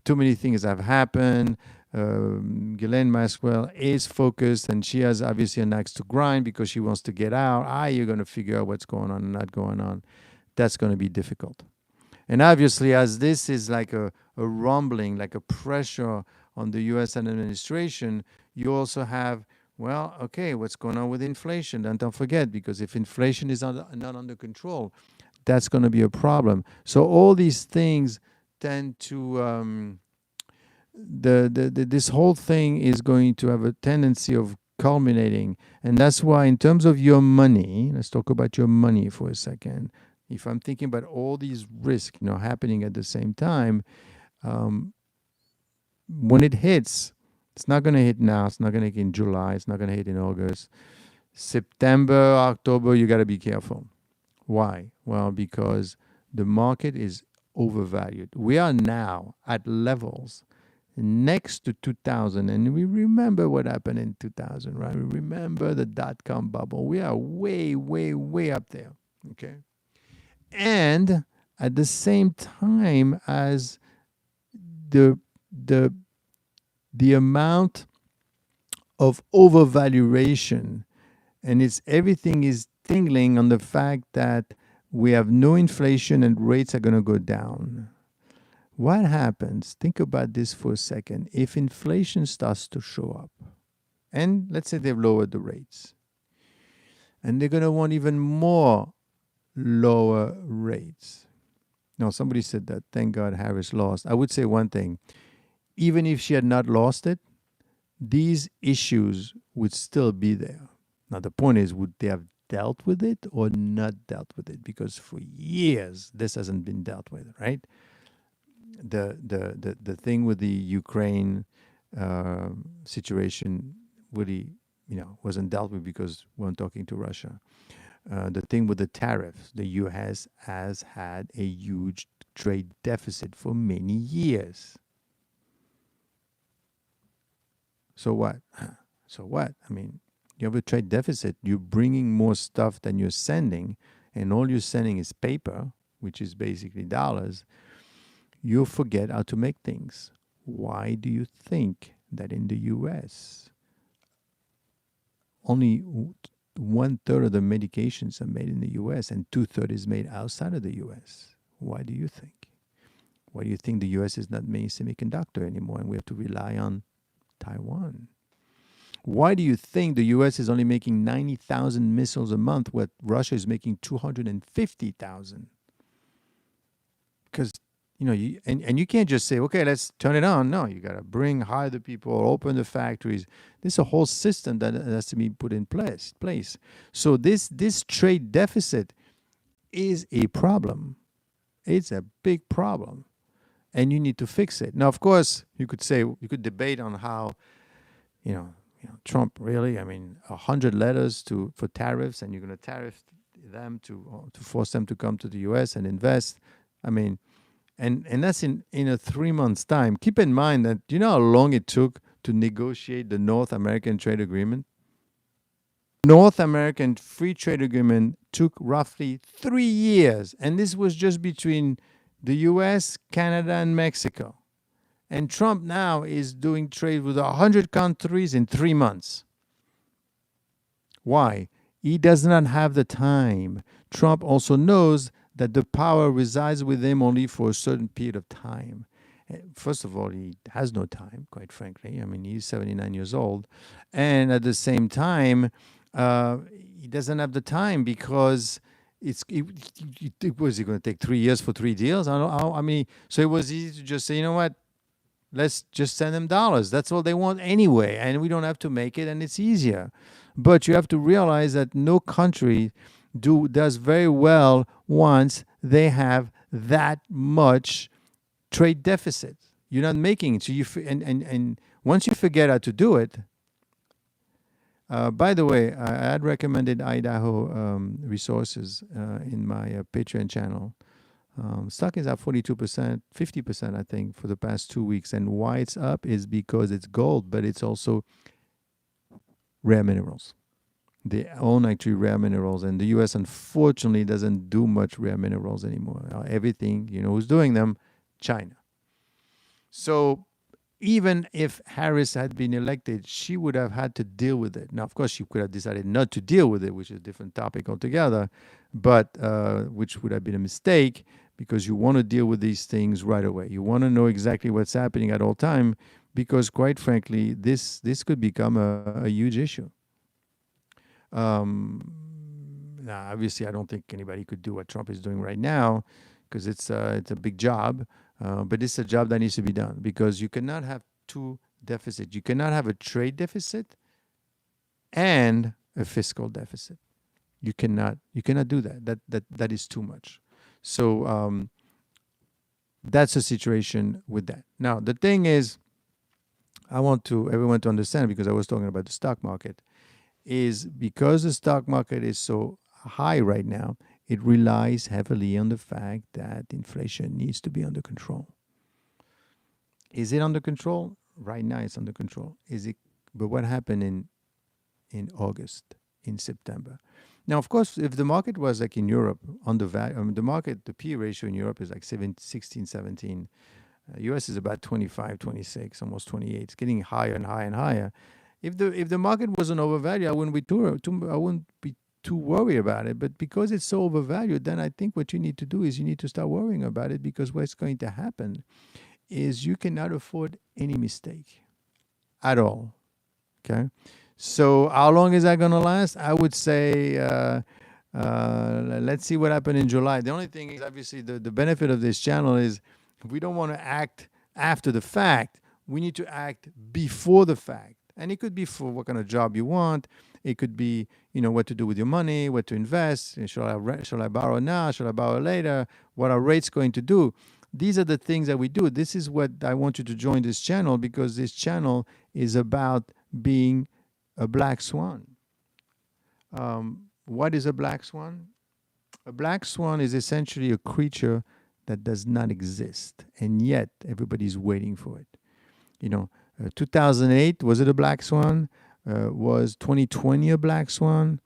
too many things have happened. Ghislaine Maxwell is focused, and she has obviously an axe to grind because she wants to get out. You're going to figure out what's going on and not going on. That's going to be difficult. And obviously, as this is like a rumbling, like a pressure on the U.S. administration, you also have, well, okay, what's going on with inflation? And don't forget, because if inflation is not under control, that's going to be a problem. So all these things tend to this whole thing is going to have a tendency of culminating. And that's why, in terms of your money, let's talk about your money for a second. If I'm thinking about all these risks, happening at the same time, when it hits, it's not going to hit now. It's not going to hit in July. It's not going to hit in August. September, October, you got to be careful. Why? Well, because the market is overvalued. We are now at levels next to 2000, and we remember what happened in 2000, right? We remember the dot-com bubble. We are way, way, way up there, okay? And at the same time as the amount of overvaluation, and everything is tingling on the fact that we have no inflation and rates are going to go down. What happens? Think about this for a second. If inflation starts to show up, and let's say they've lowered the rates, and they're going to want even more lower rates. Now, somebody said that, thank God Harris lost. I would say one thing. Even if she had not lost it, these issues would still be there. Now, the point is, would they have dealt with it or not dealt with it? Because for years, this hasn't been dealt with, right? The thing with the Ukraine situation really, wasn't dealt with because we weren't talking to Russia. The thing with the tariffs, the U.S. has had a huge trade deficit for many years. So what? So what? You have a trade deficit. You're bringing more stuff than you're sending, and all you're sending is paper, which is basically dollars. You forget how to make things. Why do you think that in the U.S. only 1/3 of the medications are made in the U.S. and 2/3 is made outside of the U.S.? Why do you think? Why do you think the U.S. is not making semiconductor anymore and we have to rely on Taiwan? Why do you think the U.S. is only making 90,000 missiles a month, where Russia is making 250,000? Because and you can't just say, okay, let's turn it on. No, you got to hire the people, open the factories. There's a whole system that has to be put in place. So this trade deficit is a problem. It's a big problem, and you need to fix it. Now, of course, you could debate on how, Trump really. I mean, 100 letters for tariffs, and you're going to tariff them to force them to come to the U.S. and invest. I mean, and that's in a 3 months time. Keep in mind that, do you know how long it took to negotiate the North American Trade Agreement? North American Free Trade Agreement took roughly 3 years, and this was just between the U.S., Canada, and Mexico. And Trump now is doing trade with 100 countries in 3 months. Why? He does not have the time. Trump also knows that the power resides with him only for a certain period of time. First of all, he has no time, quite frankly. I mean, he's 79 years old. And at the same time, he doesn't have the time because it was going to take 3 years for 3 deals. I mean, so it was easy to just say, you know what? Let's just send them dollars. That's all they want anyway, and we don't have to make it, and it's easier. But you have to realize that no country does very well once they have that much trade deficit. You're not making it. So and once you forget how to do it. By the way, I had recommended Idaho resources in my Patreon channel. Stock is up 42%, 50%, I think, for the past 2 weeks. And why it's up is because it's gold, but it's also rare minerals. They own actually rare minerals, and the U.S. unfortunately doesn't do much rare minerals anymore. Everything, who's doing them? China. So even if Harris had been elected, she would have had to deal with it. Now, of course, she could have decided not to deal with it, which is a different topic altogether, but which would have been a mistake, because you want to deal with these things right away. You want to know exactly what's happening at all time, because quite frankly, this could become a huge issue. Now, obviously, I don't think anybody could do what Trump is doing right now, because it's a big job. But it's a job that needs to be done, because you cannot have two deficits. You cannot have a trade deficit and a fiscal deficit. You cannot do that. That is too much. So that's the situation with that. Now, the thing is, I want everyone to understand, because I was talking about the stock market, is because the stock market is so high right now, it relies heavily on the fact that inflation needs to be under control. Is it under control? Right now it's under control. But what happened in August, in September? Now, of course, if the market was like in Europe, the P ratio in Europe is like 16, 17. US is about 25, 26, almost 28. It's getting higher and higher and higher. If the market wasn't overvalued, I wouldn't be too worried about it. But because it's so overvalued, then I think what you need to do is you need to start worrying about it, because what's going to happen is you cannot afford any mistake at all. Okay? So how long is that going to last? I would say let's see what happened in July. The only thing is, obviously, the benefit of this channel is we don't want to act after the fact. We need to act before the fact. And it could be for what kind of job you want. It could be, what to do with your money, what to invest. Should I borrow now? Should I borrow later? What are rates going to do? These are the things that we do. This is what I want you to join this channel, because this channel is about being a black swan. What is a black swan? A black swan is essentially a creature that does not exist, and yet everybody's waiting for it. 2008, was it a black swan? Was 2020 a black swan?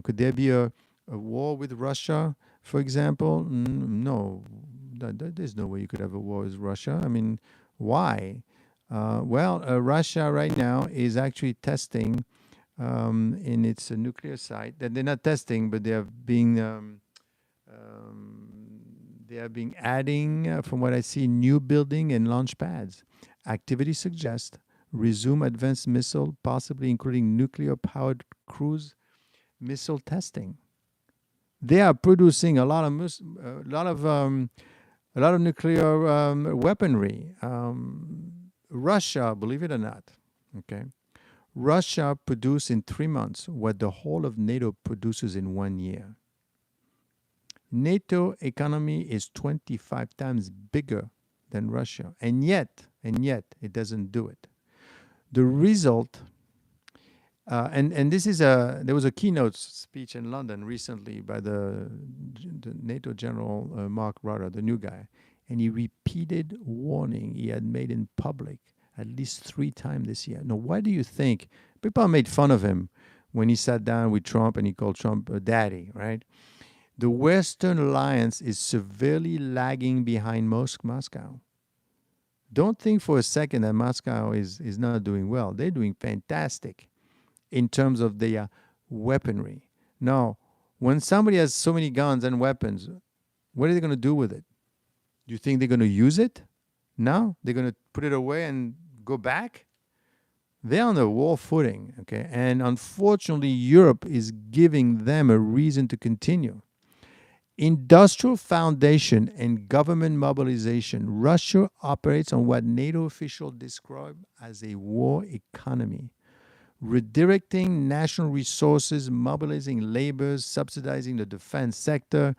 Could there be a war with Russia, for example? No, there's no way you could have a war with Russia. I mean, why? Russia right now is actually testing in its nuclear site. That they're not testing, but they are being adding, from what I see, new building and launch pads. Activity suggests resume advanced missile, possibly including nuclear-powered cruise missile testing. They are producing a lot of nuclear weaponry. Russia, believe it or not, okay, Russia produced in 3 months what the whole of NATO produces in 1 year. NATO economy is 25 times bigger than Russia, and yet it doesn't do it. The result, and this is there was a keynote speech in London recently by the NATO General Mark Rutte, the new guy, and he repeated warning he had made in public at least 3 times this year. Now, why do you think people made fun of him when he sat down with Trump and he called Trump a daddy, right? The Western alliance is severely lagging behind Moscow. Don't think for a second that Moscow is not doing well. They're doing fantastic in terms of their weaponry. Now, when somebody has so many guns and weapons, what are they going to do with it? Do you think they're going to use it? No? They're going to put it away and go back? They're on a war footing, okay? And unfortunately, Europe is giving them a reason to continue. Industrial foundation and government mobilization. Russia operates on what NATO officials describe as a war economy, redirecting national resources, mobilizing labor, subsidizing the defense sector.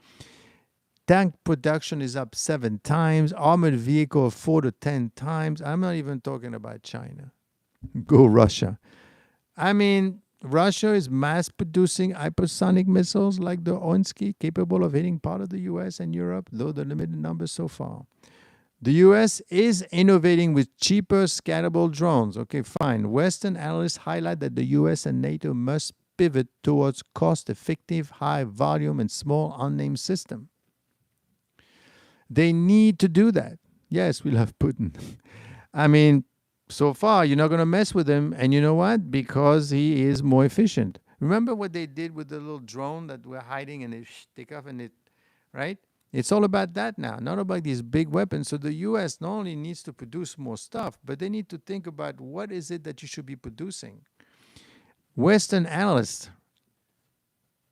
Tank production is up 7 times, armored vehicle 4 to 10 times. I'm not even talking about China. Go Russia. I mean, Russia is mass producing hypersonic missiles like the Onsky, capable of hitting part of the US and Europe, though the limited numbers so far. The US is innovating with cheaper scatterable drones. Okay, fine. Western analysts highlight that the US and NATO must pivot towards cost-effective, high-volume, and small unnamed system. They need to do that. Yes, we love Putin. I mean, so far, you're not going to mess with him. And you know what? Because he is more efficient. Remember what they did with the little drone that we're hiding and they take off and it, right? It's all about that now, not about these big weapons. So the U.S. not only needs to produce more stuff, but they need to think about what is it that you should be producing. Western analysts,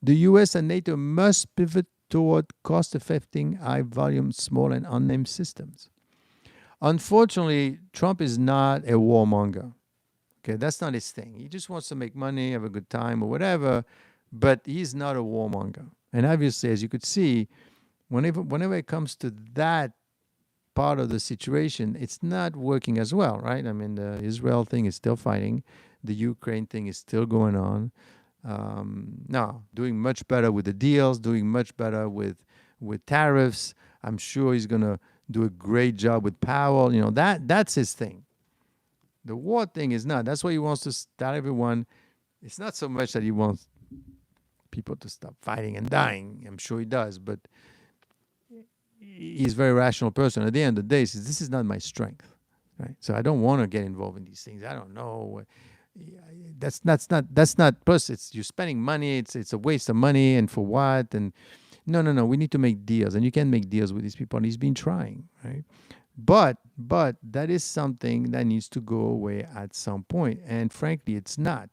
the U.S. and NATO must pivot toward cost-effective, high-volume, small and unnamed systems. Unfortunately, Trump is not a warmonger. Okay, that's not his thing. He just wants to make money, have a good time or whatever, but he's not a warmonger. And obviously, as you could see, whenever it comes to that part of the situation, it's not working as well, right? I mean, the Israel thing is still fighting. The Ukraine thing is still going on. No, doing much better with the deals, doing much better with tariffs. I'm sure he's going to do a great job with Powell. You know, that's his thing. The war thing is not. That's why he wants to tell everyone. It's not so much that he wants people to stop fighting and dying. I'm sure he does, but he's a very rational person. At the end of the day, he says, this is not my strength, right? So I don't want to get involved in these things. I don't know. That's not. Plus, you're spending money. It's a waste of money, and for what? And no. We need to make deals, and you can't make deals with these people. And he's been trying, right? But that is something that needs to go away at some point. And frankly, it's not.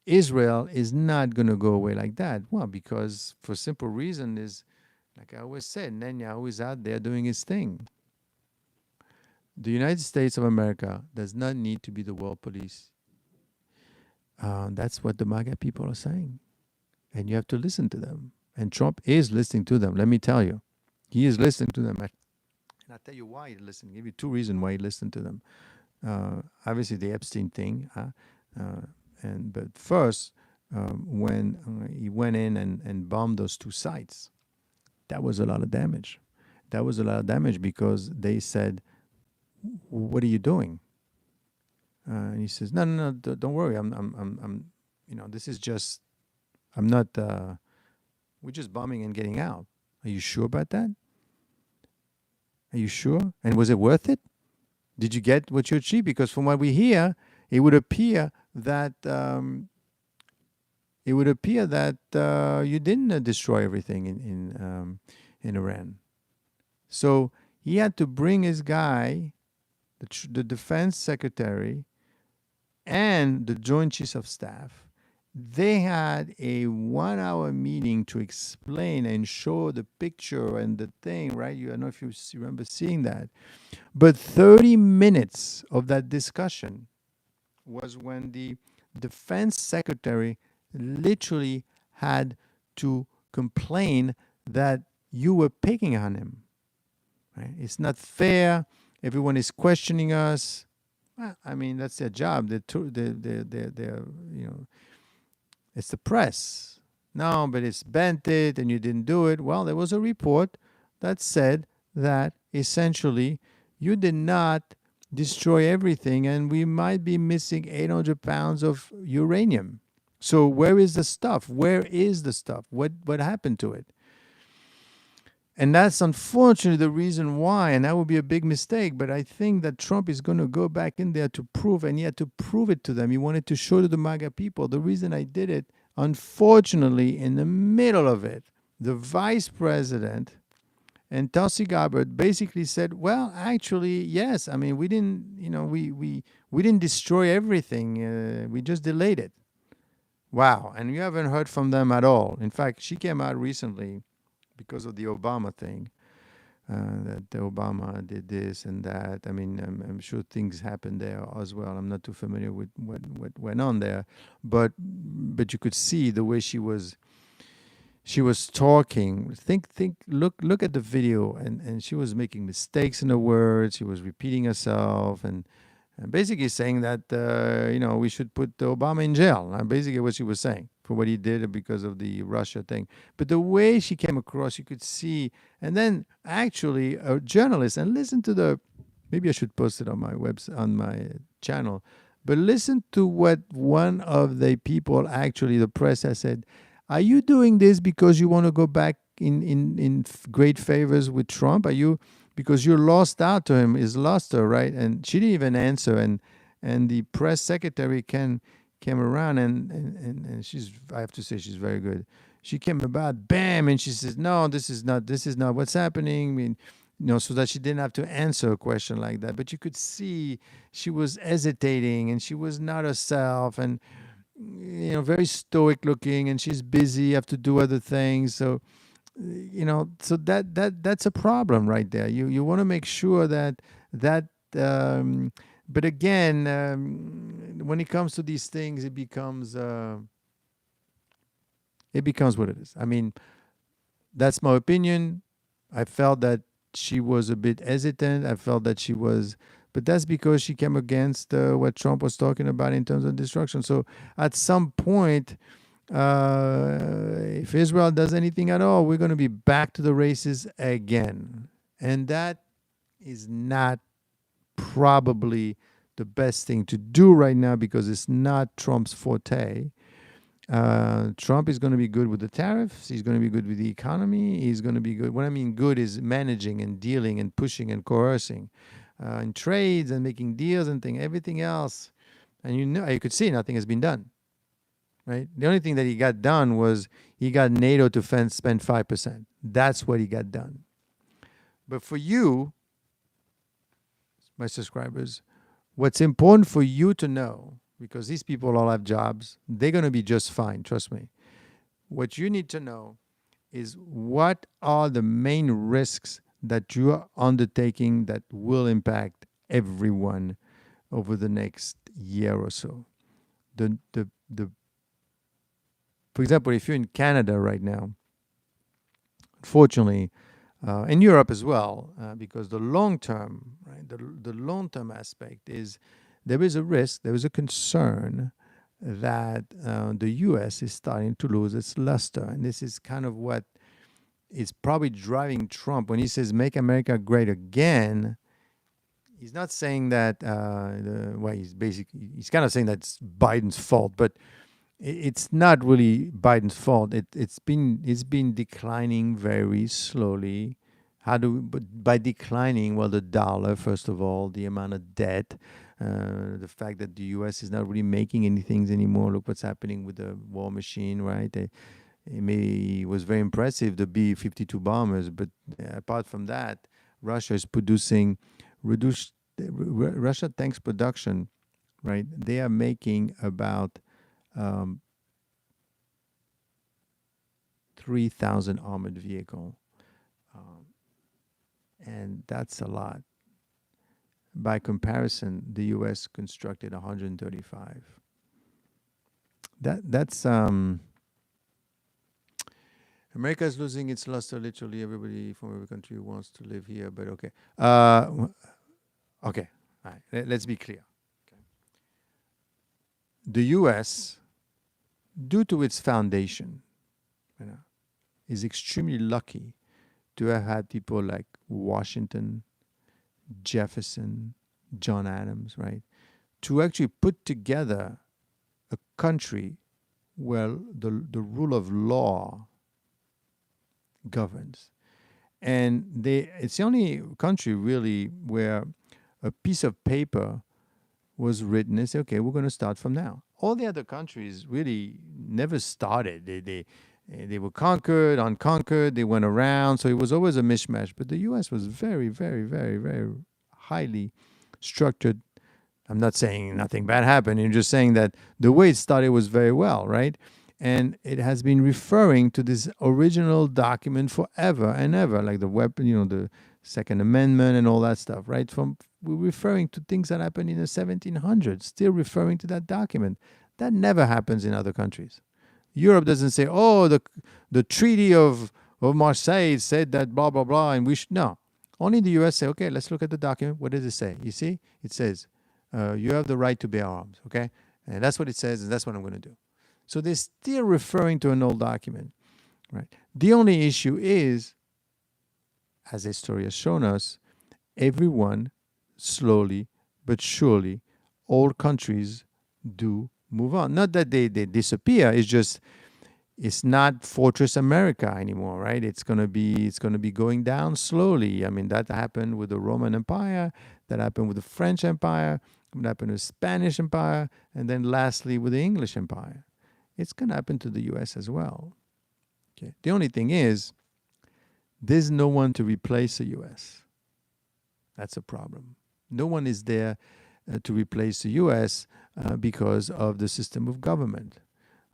Israel is not going to go away like that. Well, because for simple reason is, like I always said, Netanyahu is out there doing his thing. The United States of America does not need to be the world police. That's what the MAGA people are saying. And you have to listen to them. And Trump is listening to them, let me tell you. He is listening to them. And I'll tell you why he's listening. I'll give you 2 reasons why he listened to them. Obviously, the Epstein thing. But first, when he went in and bombed those 2 sites, that was a lot of damage. That was a lot of damage because they said, what are you doing? And he says, no, don't worry. I'm this is just, I'm not, we're just bombing and getting out. Are you sure about that? Are you sure? And was it worth it? Did you get what you achieved? Because from what we hear, it would appear that you didn't destroy everything in Iran. So he had to bring his guy, the defense secretary, and the Joint Chiefs of Staff, they had a 1 hour meeting to explain and show the picture and the thing, right? I don't know if you remember seeing that. But 30 minutes of that discussion was when the defense secretary literally had to complain that you were picking on him. Right? It's not fair. Everyone is questioning us. Well, I mean, that's their job. They're it's the press. No, but it's bent it and you didn't do it. Well, there was a report that said that essentially you did not destroy everything and we might be missing 800 pounds of uranium. So where is the stuff? Where is the stuff? What happened to it? And that's unfortunately the reason why, and that would be a big mistake. But I think that Trump is going to go back in there to prove, and he had to prove it to them. He wanted to show to the MAGA people. The reason I did it, unfortunately, in the middle of it, the vice president and Tulsi Gabbard basically said, well, actually, yes. I mean, we didn't, we didn't destroy everything. We just delayed it. Wow. And you haven't heard from them at all. In fact, she came out recently because of the Obama thing, that Obama did this and that. I mean, I'm sure things happened there as well. I'm not too familiar with what went on there, but you could see the way she was talking. Look at the video, and she was making mistakes in the words. She was repeating herself and basically saying that we should put Obama in jail. Basically what she was saying for what he did because of the Russia thing. But the way she came across, you could see. And then actually a journalist, and listen to maybe I should post it on my website, on my channel, but listen to what one of the people, actually the press, has said. Are you doing this because you want to go back in great favors with Trump? Are you, because you're lost out to him, is lost her, right? And she didn't even answer. And the press secretary came around and she's, I have to say, she's very good. She came about, bam, and she says, no, this is not what's happening. I mean, so that she didn't have to answer a question like that. But you could see she was hesitating and she was not herself and very stoic looking, and she's busy, have to do other things. So so that's a problem right there. You want to make sure that but again, when it comes to these things, it becomes what it is. I mean, that's my opinion. I felt that she was a bit hesitant. I felt that she was, but that's because she came against what Trump was talking about in terms of destruction. So at some point, if Israel does anything at all, we're going to be back to the races again. And that is not probably the best thing to do right now because it's not Trump's forte. Trump is going to be good with the tariffs. He's going to be good with the economy. He's going to be good. What I mean good is managing and dealing and pushing and coercing in trades and making deals and things. Everything else, and you could see nothing has been done. Right? The only thing that he got done was he got NATO to spend 5%. That's what he got done. But for you, my subscribers, what's important for you to know, because these people all have jobs, they're going to be just fine, trust me. What you need to know is what are the main risks that you are undertaking that will impact everyone over the next year or so. For example, if you're in Canada right now, unfortunately, in Europe as well, because the long term, right, the long term aspect is there is a risk, there is a concern that the U.S. is starting to lose its luster, and this is kind of what is probably driving Trump when he says "Make America Great Again." He's not saying that. He's kind of saying that's Biden's fault, but it's not really Biden's fault. It's been declining very slowly. But by declining? Well, the dollar, first of all, the amount of debt, the fact that the U.S. is not really making anything anymore. Look what's happening with the war machine, right? It was very impressive, the B-52 bombers, but apart from that, Russia is producing Russia tanks production right? They are making about um, 3,000 armored vehicle, um, and that's a lot. By comparison, the U.S. constructed 135. That's America is losing its luster. Literally, everybody from every country wants to live here. But okay, okay. All right. Let's be clear. Okay. The U.S., due to its foundation, you know, is extremely lucky to have had people like Washington, Jefferson, John Adams, right, to actually put together a country where the rule of law governs. And it's the only country really where a piece of paper was written and say, okay, we're going to start from now. All the other countries really never started. They were conquered, unconquered, they went around, so it was always a mishmash. But the U.S. was very, very, very, very highly structured. I'm not saying nothing bad happened. I'm just saying that the way it started was very well, right? And it has been referring to this original document forever and ever, like the weapon, the Second Amendment and all that stuff, right? We're referring to things that happened in the 1700s, still referring to that document. That never happens in other countries. Europe doesn't say, oh, the Treaty of Marseille said that blah, blah, blah, and we should. No. Only the U.S. say, okay, let's look at the document. What does it say? You see? It says, you have the right to bear arms, okay? And that's what it says, and that's what I'm going to do. So they're still referring to an old document, right? The only issue is, as history has shown us, everyone, slowly but surely, all countries do move on. Not that they disappear. It's just it's not Fortress America anymore, right? It's gonna be going down slowly. I mean, that happened with the Roman Empire. That happened with the French Empire. That happened with the Spanish Empire, and then lastly with the English Empire. It's gonna happen to the U.S. as well. Okay. The only thing is, there's no one to replace the U.S. That's a problem. No one is there to replace the U.S. Because of the system of government.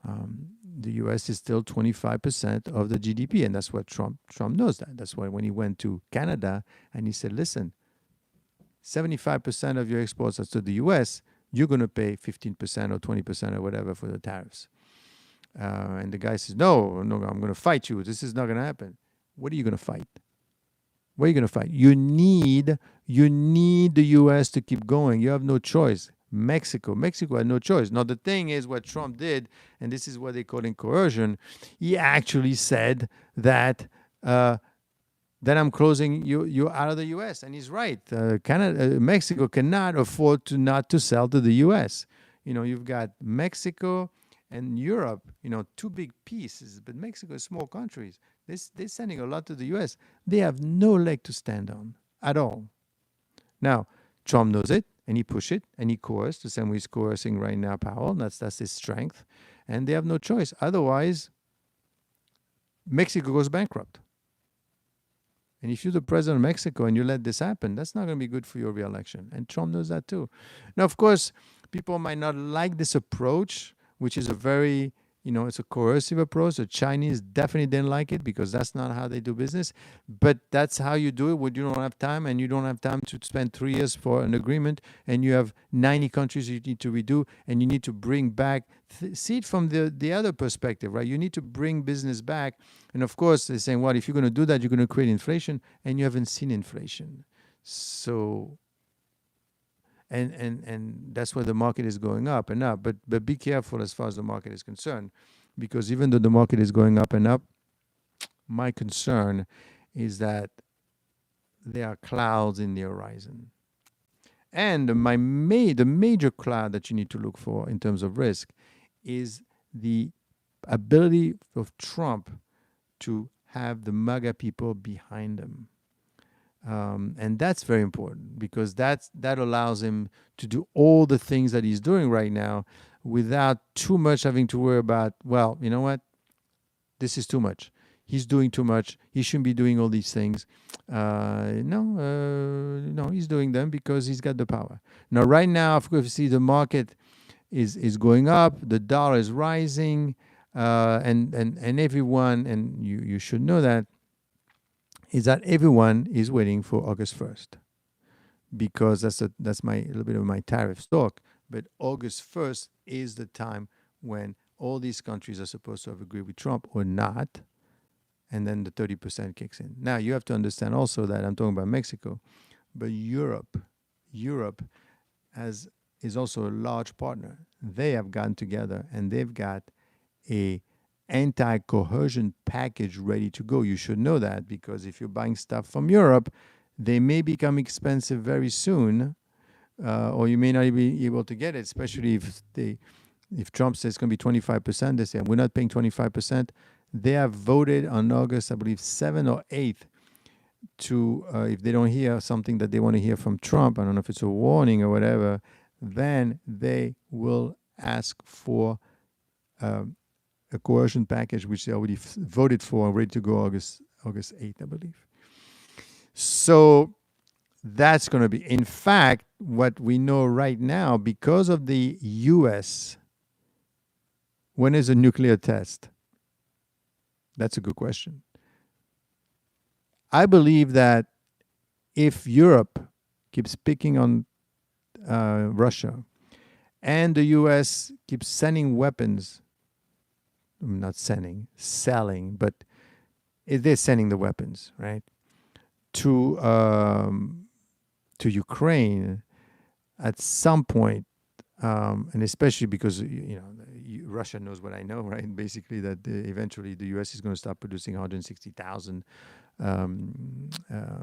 The U.S. is still 25% of the GDP, and that's what Trump knows that. That's why when he went to Canada and he said, listen, 75% of your exports are to the U.S., you're going to pay 15% or 20% or whatever for the tariffs. And the guy says, no, I'm going to fight you. This is not going to happen. What are you going to fight? What are you going to fight? You need the U.S. to keep going. You have no choice. Mexico had no choice. Now, the thing is what Trump did, and this is what they call in coercion, he actually said that I'm closing you out of the U.S. And he's right. Mexico cannot afford not to sell to the U.S. You've got Mexico and Europe, two big pieces, but Mexico is small countries. They're sending a lot to the U.S. They have no leg to stand on at all. Now, Trump knows it, and he pushed it, and he coerced, the same way he's coercing right now Powell. That's his strength. And they have no choice. Otherwise, Mexico goes bankrupt. And if you're the president of Mexico and you let this happen, that's not going to be good for your reelection. And Trump knows that too. Now, of course, people might not like this approach, which is a very, it's a coercive approach. The Chinese definitely didn't like it because that's not how they do business. But that's how you do it when you don't have time, and you don't have time to spend 3 years for an agreement, and you have 90 countries you need to redo, and you need to bring back, see it from the other perspective, right? You need to bring business back. And of course, they're saying, well, if you're going to do that, you're going to create inflation, and you haven't seen inflation. So... And that's where the market is going up and up. But be careful as far as the market is concerned, because even though the market is going up and up, my concern is that there are clouds in the horizon. And the major cloud that you need to look for in terms of risk is the ability of Trump to have the MAGA people behind him. And that's very important, because that allows him to do all the things that he's doing right now without too much having to worry about, well, you know what? This is too much. he's doing too much. He shouldn't be doing all these things. No, he's doing them because he's got the power. Now, right now, of course, you see the market is going up, the dollar is rising, and everyone, and you should know that, is that everyone is waiting for August 1st, because that's my a little bit of my tariff talk. But August 1st is the time when all these countries are supposed to have agreed with Trump or not, and then the 30% kicks in. Now you have to understand also that I'm talking about Mexico, but Europe has is also a large partner. They have gotten together and they've got a anti-coercion package ready to go. You should know that, because if you're buying stuff from Europe, they may become expensive very soon, or you may not be able to get it, especially if Trump says it's going to be 25%. They say we're not paying 25%. They have voted on August, I believe, 7th or 8th, to if they don't hear something that they want to hear from Trump, I don't know if it's a warning or whatever, then they will ask for a coercion package, which they already voted for and ready to go August 8th, I believe. So that's going to be, in fact, what we know right now, because of the U.S., when is a nuclear test? That's a good question. I believe that if Europe keeps picking on Russia, and the U.S. keeps sending weapons, not sending, selling, but they're sending the weapons, right, to Ukraine at some point, and especially because Russia knows what I know, right? Basically, that eventually the U.S. is going to start producing 160,000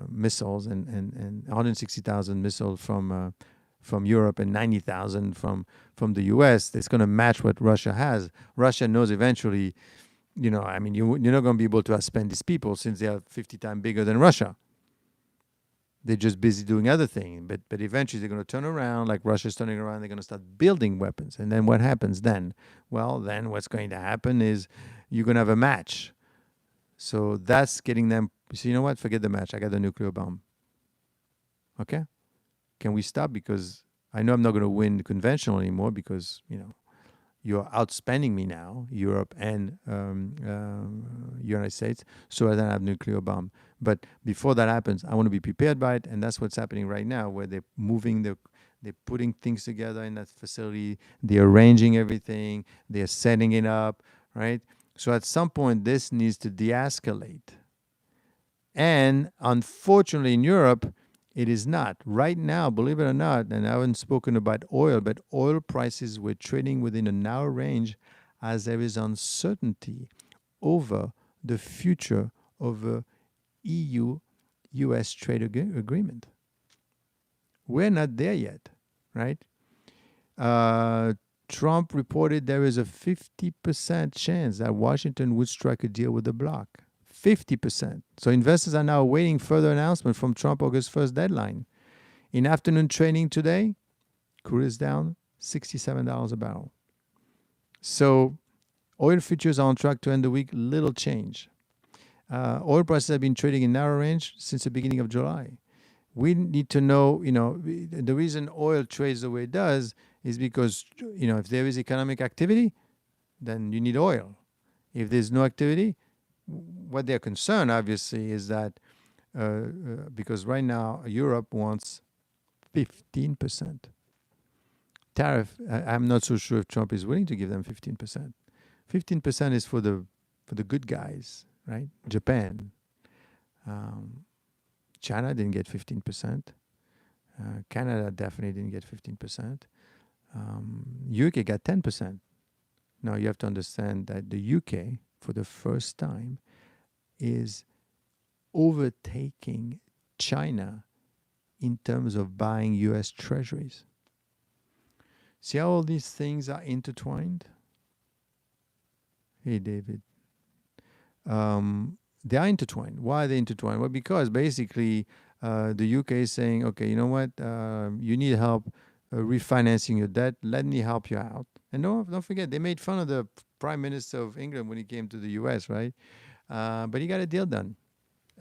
missiles and 160,000 missiles from Europe and 90,000 from the U.S. That's going to match what Russia has. Russia knows eventually, you're not going to be able to outspend these people since they are 50 times bigger than Russia. They're just busy doing other things. But eventually they're going to turn around, like Russia's turning around. They're going to start building weapons. And then what happens then? Well, then what's going to happen is you're going to have a match. So that's getting them, so you know what? Forget the match. I got the nuclear bomb. Okay? Can we stop? Because I know I'm not going to win conventional anymore, because, you're outspending me now, Europe and United States, so I don't have nuclear bomb. But before that happens, I want to be prepared by it, and that's what's happening right now, where they're putting things together in that facility, they're arranging everything, they're setting it up, right? So at some point, this needs to de-escalate. And unfortunately, in Europe, it is not. Right now, believe it or not, and I haven't spoken about oil, but oil prices were trading within a narrow range as there is uncertainty over the future of a EU-US trade agreement. We're not there yet, right? Trump reported there is a 50% chance that Washington would strike a deal with the bloc. 50%. So investors are now awaiting further announcement from Trump August 1st deadline. In afternoon trading today, crude is down $67 a barrel. So oil futures are on track to end the week, little change. Oil prices have been trading in narrow range since the beginning of July. We need to know, the reason oil trades the way it does is because, if there is economic activity, then you need oil. If there's no activity, what they're concerned, obviously, is that because right now Europe wants 15% tariff. I'm not so sure if Trump is willing to give them 15%. 15% is for the good guys, right? Japan, China didn't get 15%. Canada definitely didn't get 15%. UK got 10%. Now you have to understand that the UK, for the first time, is overtaking China in terms of buying U.S. treasuries. See how all these things are intertwined? Hey, David. They are intertwined. Why are they intertwined? Well, because basically the UK is saying, okay, you know what? You need help refinancing your debt. Let me help you out. And don't forget, they made fun of the Prime Minister of England when he came to the U.S., right? but he got a deal done.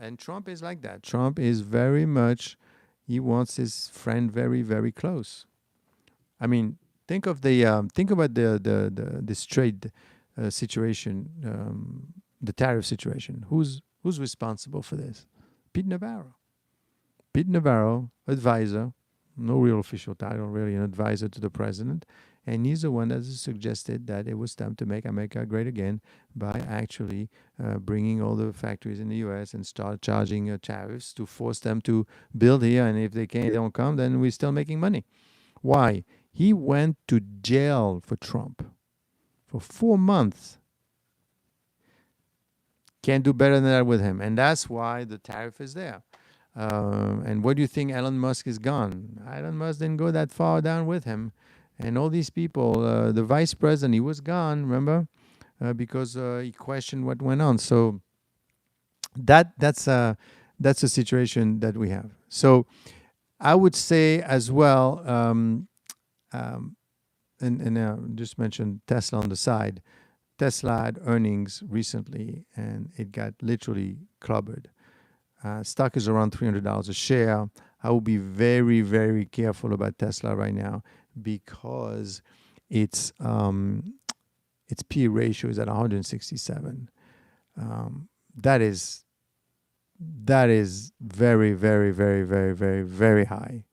And Trump is like that. Trump is very much, he wants his friend very, very close. I mean, think about this trade situation, the tariff situation. Who's responsible for this? Pete Navarro. Pete Navarro, advisor, no real official title, really, an advisor to the president. And he's the one that suggested that it was time to make America great again by actually bringing all the factories in the U.S. and start charging tariffs to force them to build here. And if they don't come, then we're still making money. Why? He went to jail for Trump for 4 months. Can't do better than that with him. And that's why the tariff is there. And where do you think Elon Musk is gone? Elon Musk didn't go that far down with him. And all these people, the vice president, he was gone, remember? Because he questioned what went on. So that's a situation that we have. So I would say as well, and just mentioned Tesla on the side. Tesla had earnings recently, and it got literally clobbered. Stock is around $300 a share. I will be very, very careful about Tesla right now because its P ratio is at 167. That is very, very, very, very, very, very high.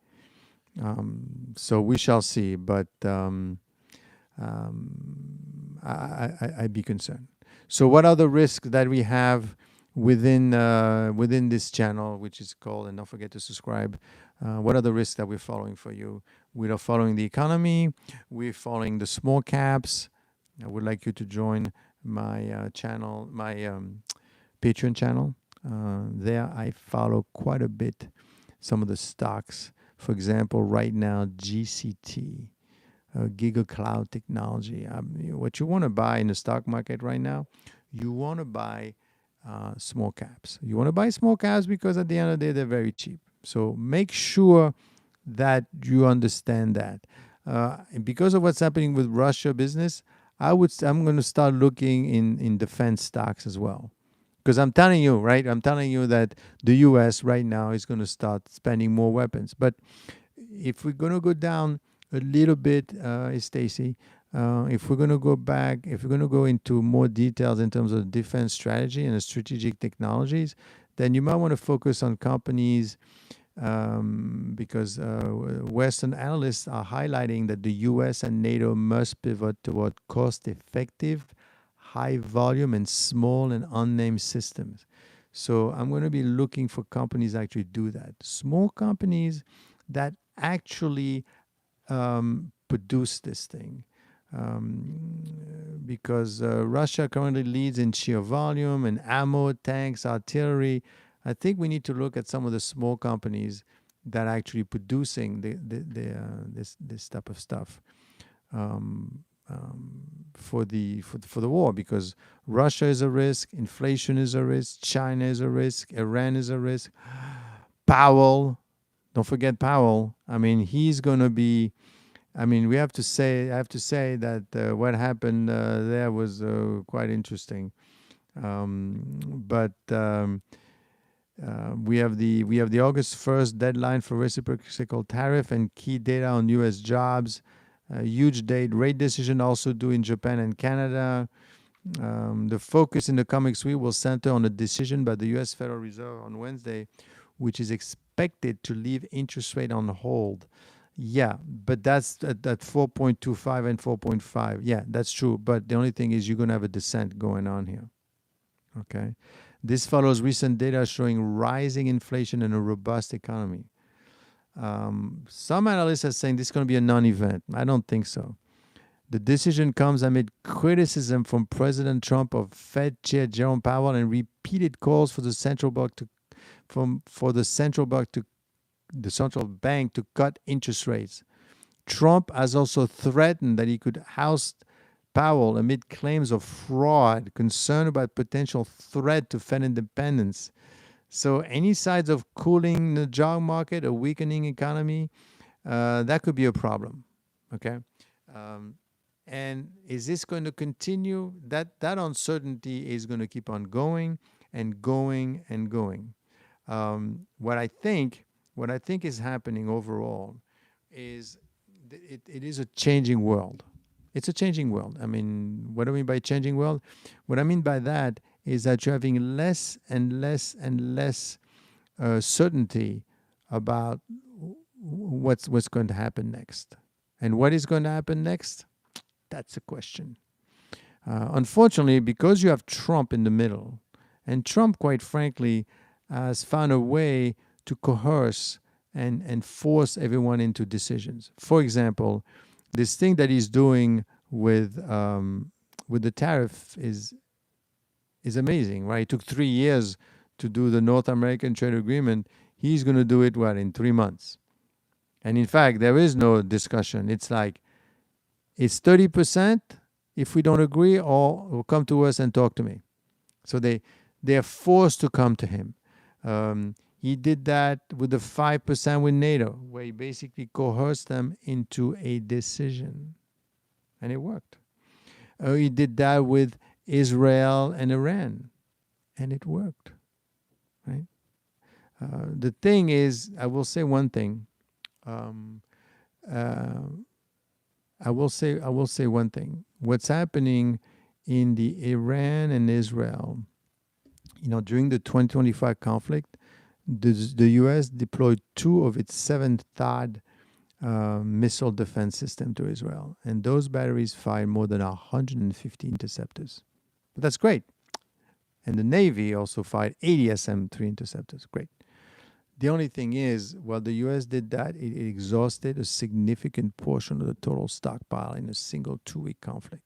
So we shall see, but I'd be concerned. So what are the risks that we have within this channel, which is called, and don't forget to subscribe. What are the risks that we're following for you? We are following the economy. We're following the small caps. I would like you to join my channel, my Patreon channel. There I follow quite a bit some of the stocks. For example, right now, GCT, Giga Cloud Technology. What you want to buy in the stock market right now, you want to buy small caps. You want to buy small caps because at the end of the day, they're very cheap. So make sure that you understand that. Because of what's happening with Russia business, I'm going to start looking in defense stocks as well. Because I'm telling you, right? I'm telling you that the U.S. right now is going to start spending more weapons. But if we're going to go down a little bit, Stacy, if we're going to go back, if we're going to go into more details in terms of defense strategy and strategic technologies, then you might want to focus on companies because Western analysts are highlighting that the U.S. and NATO must pivot toward cost-effective, high volume, and small and unnamed systems. So I'm going to be looking for companies that actually do that. Small companies that actually produce this thing. Because Russia currently leads in sheer volume and ammo, tanks, artillery. I think we need to look at some of the small companies that are actually producing this type of stuff for the war, because Russia is a risk, inflation is a risk, China is a risk, Iran is a risk. Powell, don't forget Powell. I mean, he's going to be. I mean, I have to say that what happened there was quite interesting. But we have the August 1st deadline for reciprocal tariff and key data on U.S. jobs. Huge rate decision also due in Japan and Canada. The focus in the coming week will center on a decision by the U.S. Federal Reserve on Wednesday, which is expected to leave interest rate on hold. Yeah, but that's at 4.25 and 4.5. Yeah, that's true. But the only thing is you're going to have a descent going on here. Okay. This follows recent data showing rising inflation and a robust economy. Some analysts are saying this is going to be a non-event. I don't think so. The decision comes amid criticism from President Trump of Fed Chair Jerome Powell and repeated calls for the central bank to cut interest rates. Trump has also threatened that he could oust Powell amid claims of fraud, concern about potential threat to Fed independence. So any signs of cooling the job market, a weakening economy, that could be a problem. Okay. And is this going to continue? That uncertainty is going to keep on going and going and going. What I think, is happening overall, is it is a changing world. It's a changing world. I mean, what do I mean by changing world? What I mean by that is that you're having less and less and less certainty about what's going to happen next, and what is going to happen next. That's a question. Unfortunately, because you have Trump in the middle, and Trump, quite frankly, has found a way to coerce and force everyone into decisions. For example, this thing that he's doing with the tariff is amazing, right? It took 3 years to do the North American trade agreement. He's going to do it, what, in 3 months? And in fact, there is no discussion. It's like, it's 30% if we don't agree, or come to us and talk to me. So they are forced to come to him. He did that with the 5% with NATO, where he basically coerced them into a decision. And it worked. He did that with Israel and Iran. And it worked. Right? The thing is, I will say one thing. I will say one thing. What's happening in the Iran and Israel, during the 2025 conflict, the U.S. deployed 2 of its 7 THAAD missile defense system to Israel, and those batteries fired more than 150 interceptors. But that's great. And the Navy also fired 80 SM-3 interceptors. Great. The only thing is, while the U.S. did that, it exhausted a significant portion of the total stockpile in a single 2-week conflict.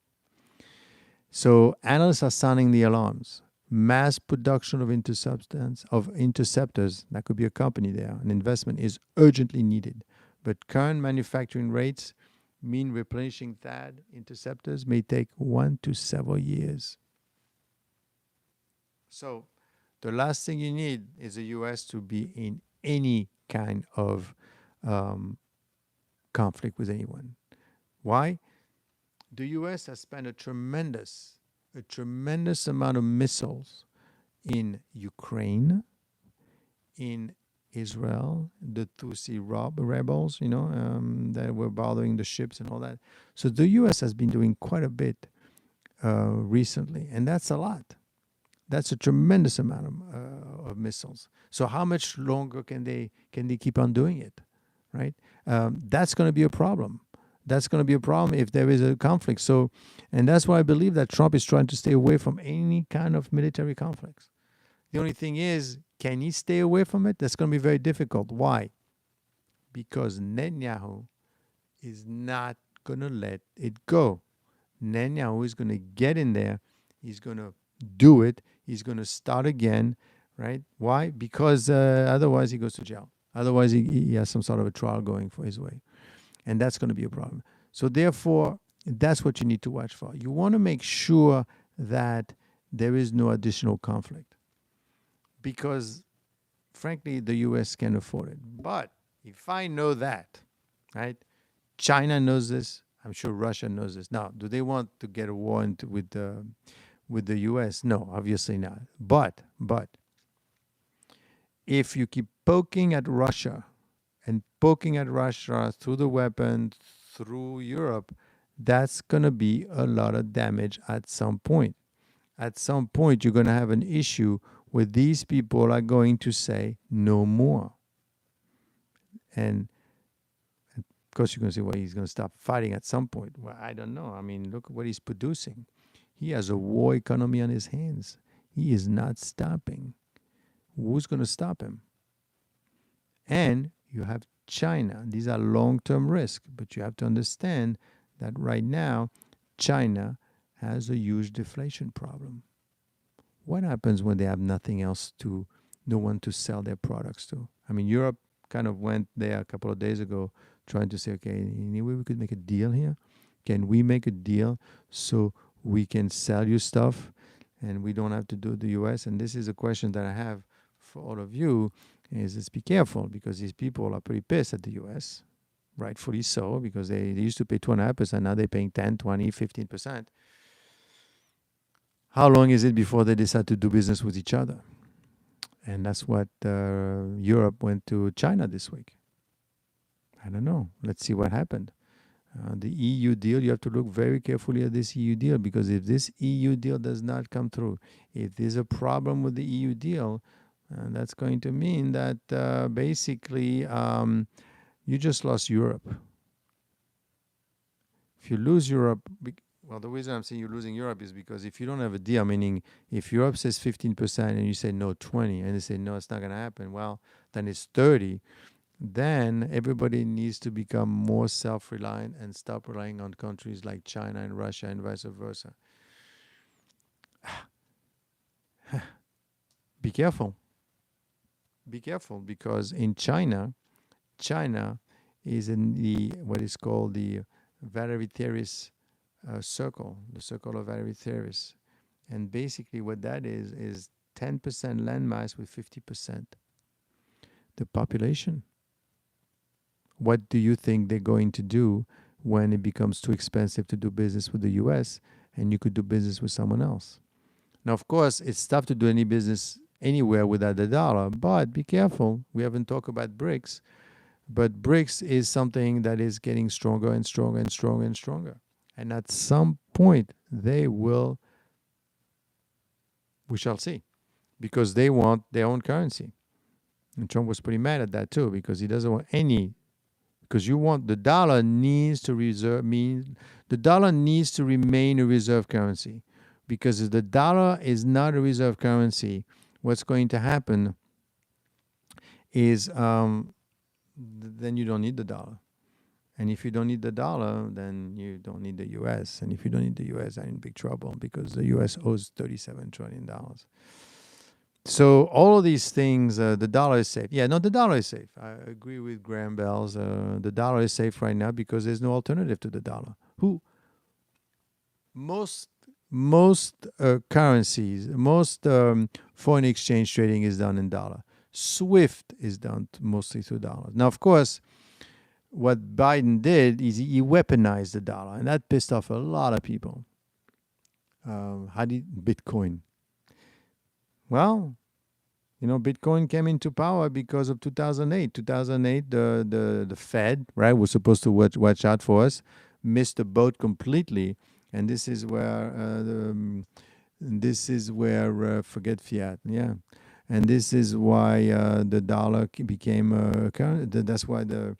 So analysts are sounding the alarms. Mass production of interceptors, that could be a company there, an investment is urgently needed. But current manufacturing rates mean replenishing THAAD interceptors may take 1 to several years. So the last thing you need is the U.S. to be in any kind of conflict with anyone. Why? The U.S. has spent a tremendous amount of missiles in Ukraine, in Israel, the Tutsi rebels, that were bothering the ships and all that. So the U.S. has been doing quite a bit recently, and that's a lot. That's a tremendous amount of missiles. So how much longer can they keep on doing it, right? That's going to be a problem. That's going to be a problem if there is a conflict. So, and that's why I believe that Trump is trying to stay away from any kind of military conflicts. The only thing is, can he stay away from it? That's going to be very difficult. Why? Because Netanyahu is not going to let it go. Netanyahu is going to get in there. He's going to do it. He's going to start again, right? Why? Because otherwise he goes to jail. Otherwise he has some sort of a trial going for his way. And that's going to be a problem. So therefore, that's what you need to watch for. You want to make sure that there is no additional conflict. Because, frankly, the U.S. can afford it. But if I know that, right, China knows this. I'm sure Russia knows this. Now, do they want to get a war with the U.S.? No, obviously not. But if you keep poking at Russia and poking at Russia through the weapon, through Europe, that's going to be a lot of damage at some point. At some point, you're going to have an issue where these people are going to say no more. And of course, you're going to say, well, he's going to stop fighting at some point. Well, I don't know. I mean, look at what he's producing. He has a war economy on his hands. He is not stopping. Who's going to stop him? And you have China. These are long-term risks, but you have to understand that right now, China has a huge deflation problem. What happens when they have nothing else no one to sell their products to? I mean, Europe kind of went there a couple of days ago trying to say, okay, any way we could make a deal here? Can we make a deal so we can sell you stuff and we don't have to do the U.S.? And this is a question that I have for all of you, is let's be careful, because these people are pretty pissed at the U.S. rightfully so, because they used to pay 2.5%, now they're paying 10, 20, 15%. How long is it before they decide to do business with each other? And that's what Europe went to China this week. I don't know. Let's see what happened. The EU deal, you have to look very carefully at this EU deal, because if this EU deal does not come through, if there's a problem with the EU deal, that's going to mean that basically you just lost Europe. If you lose Europe, well, the reason I'm saying you're losing Europe is because if you don't have a deal, meaning if Europe says 15% and you say no 20, and they say no, it's not going to happen, well, then it's 30. Then everybody needs to become more self-reliant and stop relying on countries like China and Russia and vice versa. Be careful. Be careful, because in China is in the what is called the Valery Theris circle, the circle of Valery Theris. And basically what that is 10% landmass with 50% the population. What do you think they're going to do when it becomes too expensive to do business with the US and you could do business with someone else? Now, of course, it's tough to do any business anywhere without the dollar, but be careful. We haven't talked about BRICS, but BRICS is something that is getting stronger and stronger and stronger and stronger. And at some point, we shall see, because they want their own currency. And Trump was pretty mad at that too, because he doesn't want any. Because the dollar needs to remain a reserve currency. Because if the dollar is not a reserve currency, what's going to happen is then you don't need the dollar. And if you don't need the dollar, then you don't need the US. And if you don't need the US, I'm in big trouble, because the US owes $37 trillion. So all of these things, the dollar is safe. Yeah, no, the dollar is safe. I agree with Graham Bell's. The dollar is safe right now because there's no alternative to the dollar. Most currencies, most foreign exchange trading is done in dollar. SWIFT is done mostly through dollars. Now, of course, what Biden did is he weaponized the dollar, and that pissed off a lot of people. How did Bitcoin? Well, Bitcoin came into power because of 2008. 2008, the Fed, right, was supposed to watch out for us, missed the boat completely, and this is where forget fiat, yeah, and this is why the dollar became a currency. That's why the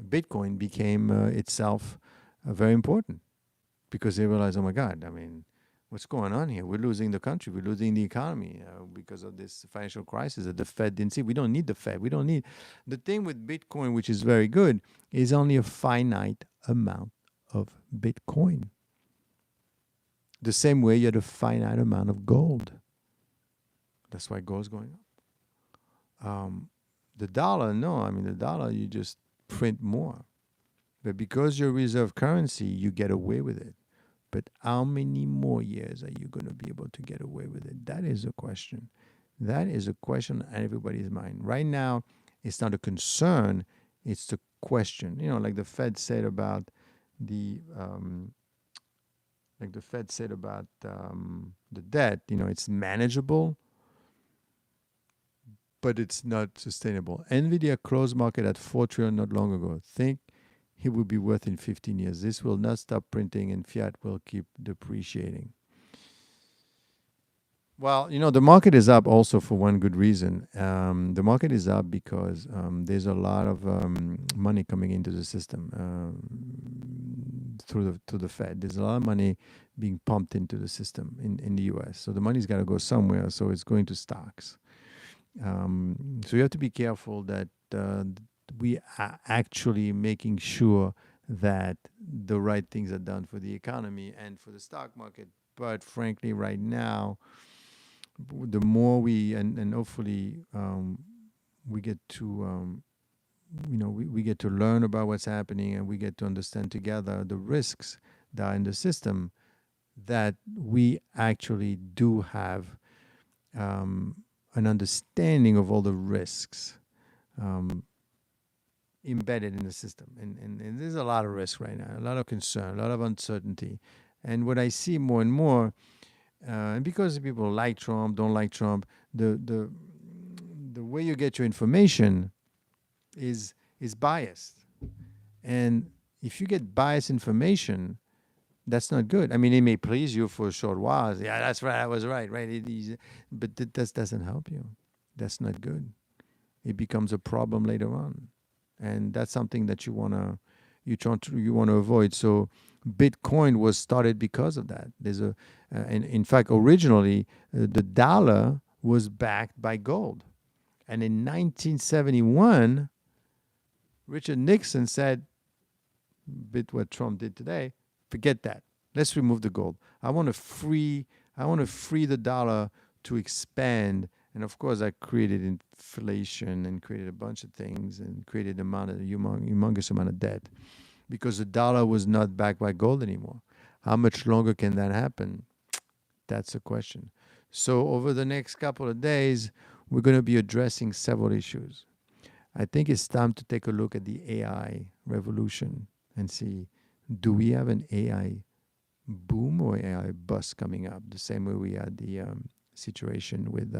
Bitcoin became itself very important, because they realized, oh my God, what's going on here? We're losing the country. We're losing the economy because of this financial crisis that the Fed didn't see. We don't need the Fed. We don't need. The thing with Bitcoin, which is very good, is only a finite amount of Bitcoin. The same way you had a finite amount of gold. That's why gold's going up. The dollar, no. The dollar, you just print more. But because you're reserve currency, you get away with it. But how many more years are you going to be able to get away with it? That is a question. That is a question on everybody's mind. Right now, it's not a concern. It's the question. Like the Fed said about the debt. It's manageable, but it's not sustainable. NVIDIA closed market at $4 trillion not long ago. Think it will be worth in 15 years. This will not stop printing, and fiat will keep depreciating. Well, the market is up also for one good reason. The market is up because there's a lot of money coming into the system through the Fed. There's a lot of money being pumped into the system in the U.S. So the money's got to go somewhere, so it's going to stocks. So you have to be careful that we are actually making sure that the right things are done for the economy and for the stock market. But frankly, right now, the more we and hopefully we get to we get to learn about what's happening, and we get to understand together the risks that are in the system, that we actually do have an understanding of all the risks. embedded in the system. And there's a lot of risk right now, a lot of concern, a lot of uncertainty. And what I see more and more, and because people like Trump, don't like Trump, the way you get your information is biased. And if you get biased information, that's not good. I mean, it may please you for a short while. Yeah, that's right. I was right, right? But that doesn't help you. That's not good. It becomes a problem later on, and that's something that you want to avoid. So, Bitcoin was started because of that. And in fact, originally the dollar was backed by gold, and in 1971, Richard Nixon said, "Bit what Trump did today. Forget that. Let's remove the gold. I want to free. I want to free the dollar to expand." And of course, that created inflation and created a bunch of things and created humongous amount of debt because the dollar was not backed by gold anymore. How much longer can that happen? That's the question. So over the next couple of days, we're going to be addressing several issues. I think it's time to take a look at the AI revolution and see, do we have an AI boom or AI bust coming up? The same way we had the situation with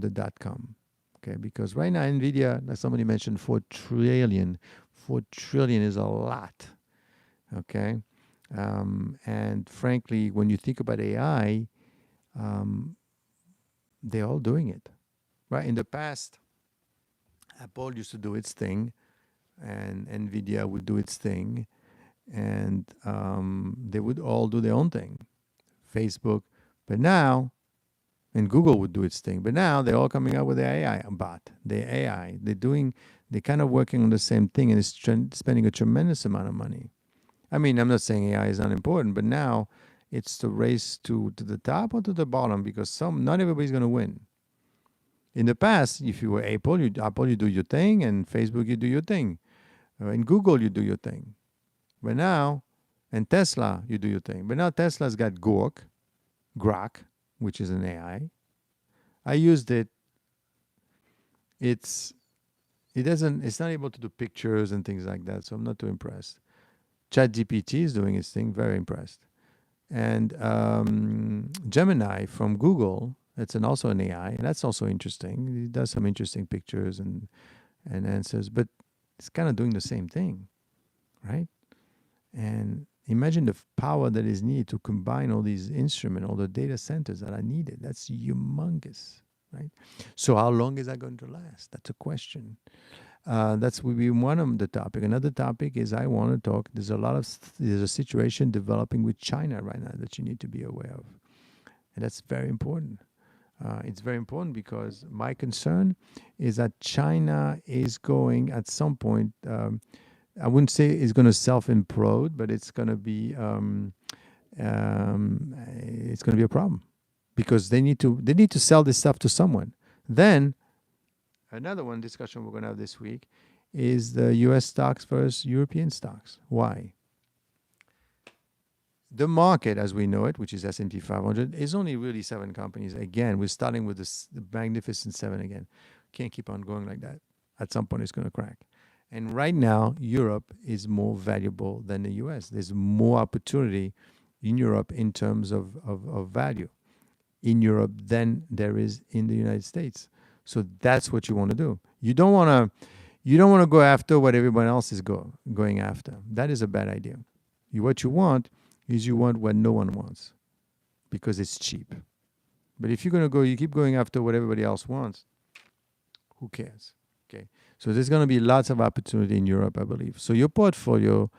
the dot-com. Okay, because right now NVIDIA, like somebody mentioned, 4 trillion. 4 trillion is a lot. Okay, and frankly, when you think about AI, they're all doing it. Right, in the past, Apple used to do its thing, and NVIDIA would do its thing, and they would all do their own thing. Facebook, but now, and Google would do its thing, but now they're all coming out with their AI bot, their AI. They're kind of working on the same thing, and it's spending a tremendous amount of money. I mean, I'm not saying AI is not important, but now it's the race to the top or to the bottom because not everybody's going to win. In the past, if you were Apple, you do your thing, and Facebook, you do your thing. And Google, you do your thing. But now, and Tesla, you do your thing. But now Tesla's got Grok, which is an AI. I used it. It's not able to do pictures and things like that, so I'm not too impressed. ChatGPT is doing its thing, very impressed. And Gemini from Google, that's also an AI, and that's also interesting. It does some interesting pictures and answers, but it's kind of doing the same thing, right? And imagine the power that is needed to combine all these instruments, all the data centers that are needed. That's humongous, right? So how long is that going to last? That's a question. That's will be one of the topic. Another topic is I want to talk. There's a situation developing with China right now that you need to be aware of, and that's very important. It's very important because my concern is that China is going at some point. I wouldn't say it's going to self-implode, but it's going to be a problem because they need to sell this stuff to someone. Then another one discussion we're going to have this week is the U.S. stocks versus European stocks. Why? The market, as we know it, which is S&P 500, is only really 7 companies. Again, we're starting with the magnificent 7 again. Can't keep on going like that. At some point, it's going to crack. And right now, Europe is more valuable than the U.S. There's more opportunity in Europe in terms of value in Europe than there is in the United States. So that's what you want to do. You don't want to go after what everyone else is going after. That is a bad idea. What you want is what no one wants because it's cheap. But if you're going to you keep going after what everybody else wants, who cares? Okay. So there's going to be lots of opportunity in Europe, I believe. So your portfolio,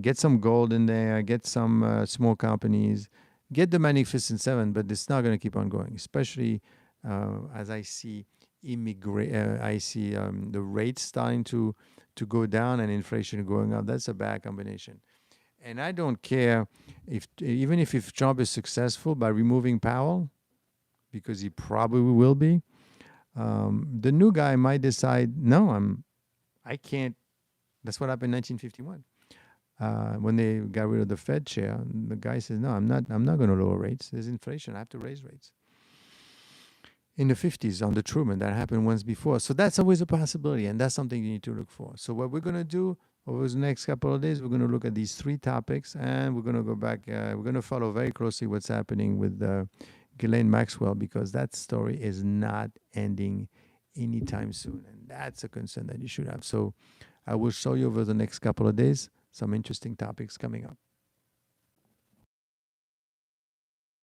get some gold in there, get some small companies, get the Magnificent Seven, but it's not going to keep on going, especially as I see the rates starting to go down and inflation going up. That's a bad combination. And I don't care even if Trump is successful by removing Powell, because he probably will be. The new guy might decide, no, I can't. That's what happened in 1951 when they got rid of the Fed chair. The guy says, no, I'm not going to lower rates. There's inflation. I have to raise rates. in the 50s on the Truman. That happened once before. So that's always a possibility, and that's something you need to look for. So what we're going to do over the next couple of days, we're going to look at these three topics, and we're going to go back. We're going to follow very closely what's happening with Ghislaine Maxwell, because that story is not ending anytime soon, and that's a concern that you should have. So I will show you over the next couple of days some interesting topics coming up.